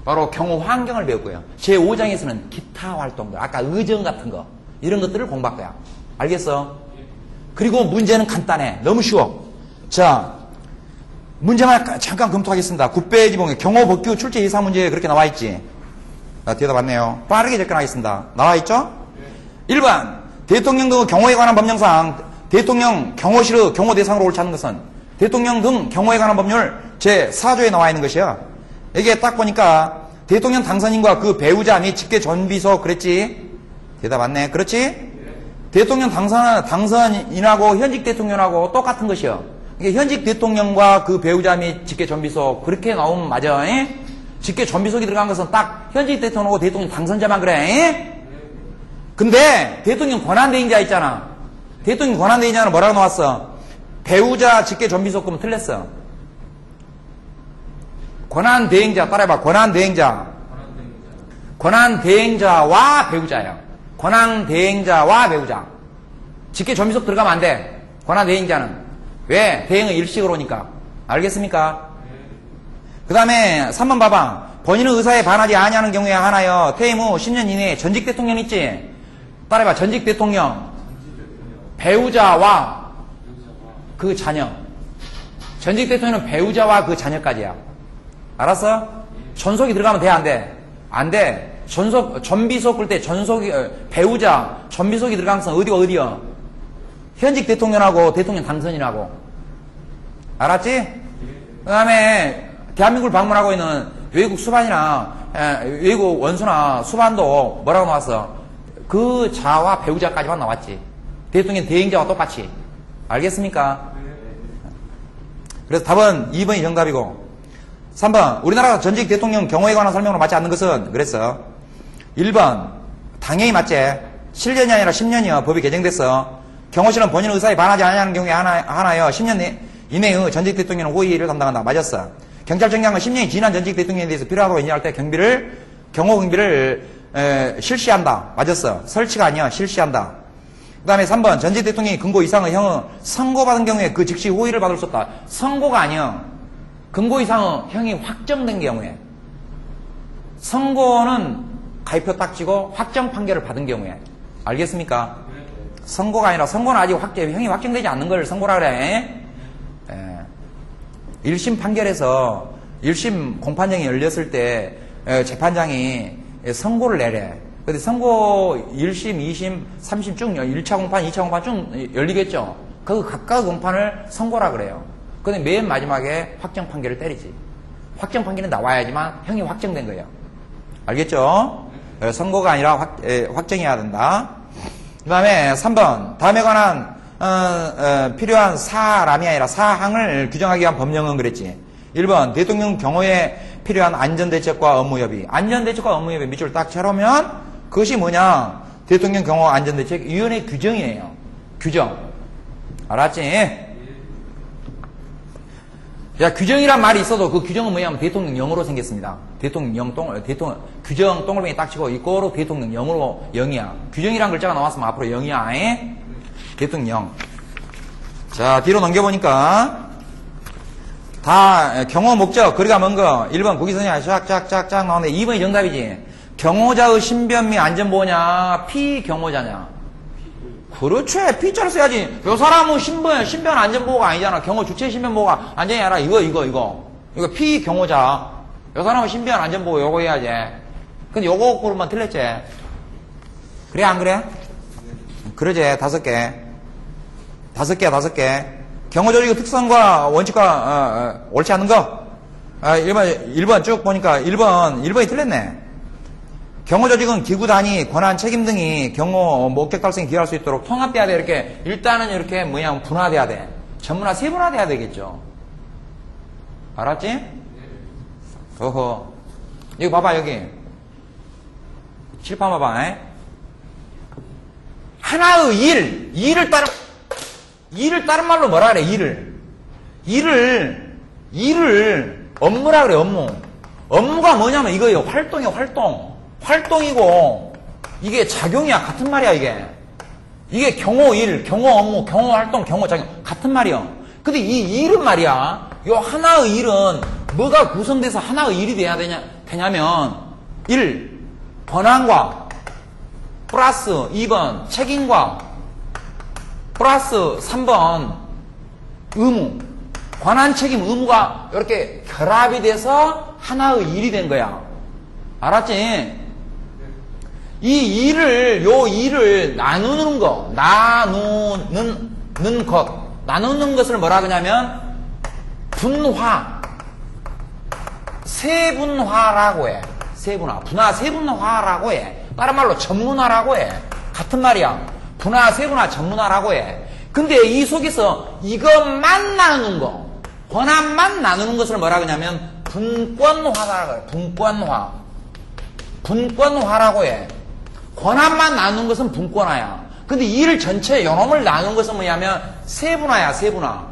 바로 경호 환경을 배울 거예요. 제 5장에서는 기타 활동들, 아까 의정 같은 거 이런 것들을 공부할 거야. 알겠어? 그리고 문제는 간단해. 너무 쉬워. 자, 문제만 잠깐 검토하겠습니다. 9페이지 보면 경호 법규 출제 예상 문제 그렇게 나와 있지? 대답 왔네요. 빠르게 접근하겠습니다. 나와 있죠? 1번 대통령 등 경호에 관한 법령상 대통령 경호실의 경호 대상으로 옳지 않은 것은 대통령 등 경호에 관한 법률 제4조에 나와 있는 것이야. 이게 딱 보니까 대통령 당선인과 그 배우자 및 직계 전비서 그랬지? 대답 왔네. 그렇지? 대통령 당선인하고 현직 대통령하고 똑같은 것이요. 이게 현직 대통령과 그 배우자 및 직계 전비속 그렇게 나오면 맞아. 직계 전비속이 들어간 것은 딱 현직 대통령하고 대통령 당선자만 그래. 근데 대통령 권한대행자 있잖아. 대통령 권한대행자는 뭐라고 나왔어? 배우자 직계 전비속 그러면 틀렸어. 권한대행자 따라해봐. 권한대행자와 배우자예요. 권한대행자와 배우자. 직계 전비속 들어가면 안 돼. 권한대행자는. 왜? 대행은 일식으로 오니까. 알겠습니까? 그 다음에 3번 봐봐. 본인의 의사에 반하지 아니하는 경우에 하나여 퇴임 후 10년 이내에 전직 대통령 있지? 따라해봐. 전직 대통령. 배우자와 그 자녀. 전직 대통령은 배우자와 그 자녀까지야. 알았어? 전속이 들어가면 돼, 안 돼? 안 돼. 전비속 볼 때 전속이, 배우자, 전비속이 들어가는 건 어디요? 현직 대통령하고 대통령 당선인하고. 알았지? 그 다음에, 대한민국을 방문하고 있는 외국 수반이나, 외국 원수나 수반도 뭐라고 나왔어? 그 자와 배우자까지만 나왔지. 대통령 대행자와 똑같이. 알겠습니까? 그래서 답은 2번이 정답이고, 3번, 우리나라 전직 대통령 경호에 관한 설명으로 맞지 않는 것은, 그랬어. 1번, 당연히 맞지. 7년이 아니라 10년이요. 법이 개정됐어. 경호실은 본인의 의사에 반하지 않는 경우에 하나여 10년 이내의 전직 대통령은 호의를 담당한다. 맞았어. 경찰청장은 10년이 지난 전직 대통령에 대해서 필요하다고 인정할 때 경호 경비를 실시한다. 맞았어. 설치가 아니야. 실시한다. 그 다음에 3번, 전직 대통령이 금고 이상의 형을 선고받은 경우에 그 즉시 호의를 받을 수 없다. 선고가 아니야. 금고 이상의 형이 확정된 경우에. 선고는 가입표 딱 찍고 확정 판결을 받은 경우에. 알겠습니까? 선고가 아니라, 선고는 아직 형이 확정되지 않는 걸 선고라 그래. 1심 판결에서 1심 공판정이 열렸을 때 재판장이 선고를 내래. 근데 선고 1심, 2심, 3심 쭉 1차 공판, 2차 공판 쭉 열리겠죠. 그 각각 공판을 선고라 그래요. 근데 맨 마지막에 확정 판결을 때리지. 확정 판결은 나와야지만 형이 확정된 거예요. 알겠죠? 선고가 아니라 확정해야 된다. 그 다음에 3번, 다음에 관한 필요한 사람이 아니라 사항을 규정하기 위한 법령은 그랬지. 1번, 대통령 경호에 필요한 안전대책과 업무협의. 안전대책과 업무협의 밑줄 딱 쳐놓으면 그것이 뭐냐? 대통령 경호 안전대책위원회 규정이에요. 규정. 알았지? 야, 규정이란 말이 있어도 그 규정은 뭐냐면 대통령령으로 생겼습니다. 규정 동글뱅이 딱 치고 이거로 대통령령으로 영이야. 규정이란 글자가 나왔으면 앞으로 영이야. 대통령. 자, 뒤로 넘겨보니까 다 경호 목적, 거리가 먼 거. 1번 국기선이 쫙쫙쫙쫙 나오는데 2번이 정답이지. 경호자의 신변 및 안전보호냐, 피경호자냐. 그렇지. 피자를 써야지. 요 사람은 신변 안전보호가 아니잖아. 경호 주체 신변보호가 안전이 아니라 이거 피경호자. 요 사람은 신변 안전보호 요거 해야지. 근데 요거 고르면 틀렸지. 그래 안 그래? 그러지. 5개. 5개. 경호조직의 특성과 원칙과 옳지 않은 거. 1번 쭉 보니까 1번이 틀렸네. 경호조직은 기구 단위, 권한, 책임 등이 경호 목적 달성에 기여할 수 있도록 통합돼야 돼. 이렇게 일단은 이렇게 분화돼야 돼. 전문화, 세분화돼야 되겠죠. 알았지? 어허. 여기 봐봐, 여기. 칠판 봐봐. 하나의 일을 다른 말로 뭐라 그래, 일을 업무라 그래, 업무. 업무가 뭐냐면 이거예요. 활동이야, 활동이고, 이게 작용이야. 같은 말이야, 이게. 이게 경호 일, 경호 업무, 경호 활동, 경호 작용. 같은 말이야. 근데 이 일은 말이야. 요 하나의 일은 뭐가 구성돼서 하나의 일이 돼야 되냐면, 1. 권한과, 플러스 2번 책임과, 플러스 3번 의무. 권한, 책임, 의무가 이렇게 결합이 돼서 하나의 일이 된 거야. 알았지? 이 요 일을 나누는 거, 나누는 것을 뭐라 그러냐면, 세분화라고 해. 세분화라고 해. 다른 말로 전문화라고 해. 같은 말이야. 세분화, 전문화라고 해. 근데 이 속에서 이것만 나누는 거, 권한만 나누는 것을 뭐라 그러냐면, 분권화라고 해. 분권화라고 해. 권한만 나누는 것은 분권화야. 근데 일 전체 요놈을 나누는 것은 뭐냐면 세분화야, 세분화.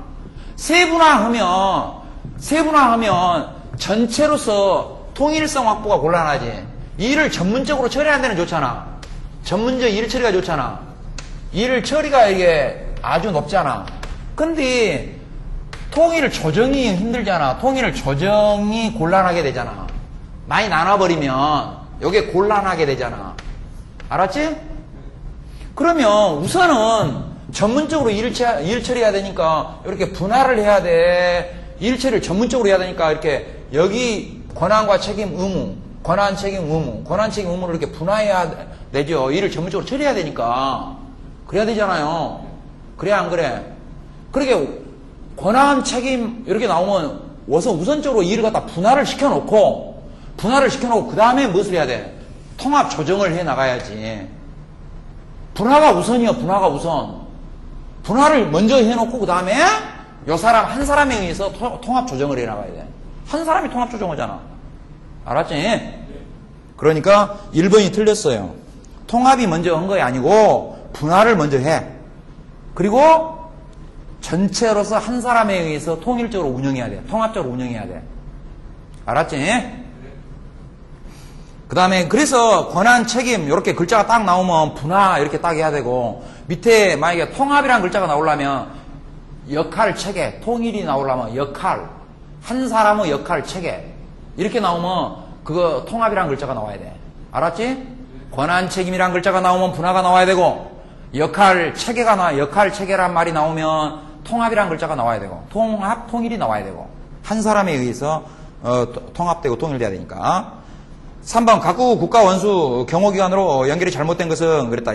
세분화하면 전체로서 통일성 확보가 곤란하지. 일을 전문적으로 처리하는 데는 좋잖아. 전문적 일 처리가 좋잖아. 일 처리가 이게 아주 높잖아. 근데 통일 조정이 힘들잖아. 통일 조정이 곤란하게 되잖아. 많이 나눠버리면 이게 곤란하게 되잖아. 알았지? 그러면 우선은 전문적으로 일 처리해야 되니까 이렇게 분할을 해야 돼. 일 처리를 전문적으로 해야 되니까 이렇게 여기 권한과 책임 의무, 권한 책임 의무를 이렇게 분화해야 되죠. 일을 전문적으로 처리해야 되니까. 그래야 되잖아요. 그래 안 그래? 그렇게 권한 책임 이렇게 나오면 우선적으로 일을 갖다 분할을 시켜놓고 그 다음에 무엇을 해야 돼? 통합 조정을 해 나가야지. 분화가 우선이요. 분화가 우선. 분화를 먼저 해놓고 그 다음에 요 사람 한 사람에 의해서 통합 조정을 해 나가야 돼. 한 사람이 통합 조정하잖아. 알았지? 그러니까 1번이 틀렸어요. 통합이 먼저 한 거야 아니고 분할을 먼저 해. 그리고 전체로서 한 사람에 의해서 통일적으로 운영해야 돼. 통합적으로 운영해야 돼. 알았지? 그 다음에 그래서 권한 책임 이렇게 글자가 딱 나오면 분화 이렇게 딱 해야 되고 밑에 만약에 통합이라는 글자가 나오려면 역할 체계, 통일이 나오려면 역할, 한 사람의 역할 체계 이렇게 나오면 그거 통합이라는 글자가 나와야 돼. 알았지? 권한 책임이라는 글자가 나오면 분화가 나와야 되고 역할 체계란 말이 나오면 통합이라는 글자가 나와야 되고 통일이 나와야 되고 한 사람에 의해서 통합되고 통일돼야 되니까. 3번 각국 국가 원수 경호기관으로 연결이 잘못된 것은 그랬다.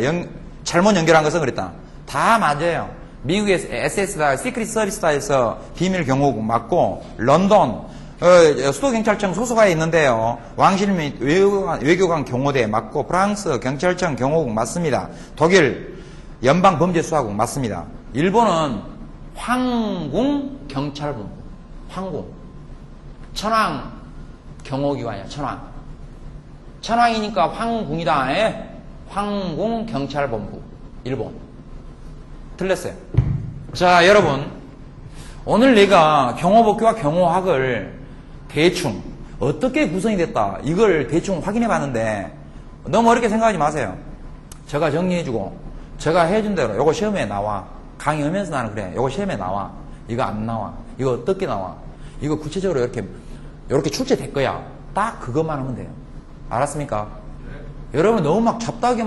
잘못 연결한 것은 그랬다. 다 맞아요. 미국의 SS다, 시크릿 서비스다에서 비밀 경호국 맞고 런던 수도경찰청 소속하에 있는데요. 왕실 및 외교관 경호대 맞고 프랑스 경찰청 경호국 맞습니다. 독일 연방범죄수사국 맞습니다. 일본은 황궁 경찰본부, 황궁 천황 경호기관이야. 천황이니까 황궁이다. 황궁 경찰본부 일본. 틀렸어요. 자, 여러분 오늘 내가 경호법규와 경호학을 대충 어떻게 구성이 됐다 이걸 대충 확인해 봤는데 너무 어렵게 생각하지 마세요. 제가 정리해주고 제가 해준 대로 이거 시험에 나와. 강의하면서 나는 그래. 이거 시험에 나와. 이거 안 나와. 이거 어떻게 나와. 이거 구체적으로 이렇게 출제될 거야. 딱 그것만 하면 돼요. 알았습니까? 네. 여러분 너무 막 잡다하게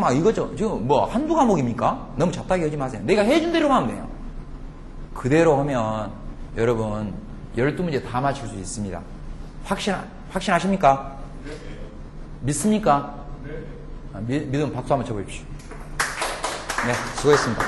지금 뭐 한두 과목입니까? 너무 잡다하게 하지 마세요. 내가 해준 대로만 하면 돼요. 그대로 하면 여러분 12문제 다 맞출 수 있습니다. 확신하십니까? 네. 믿습니까? 네. 믿으면 박수 한번 쳐보십시오. 네, 수고했습니다.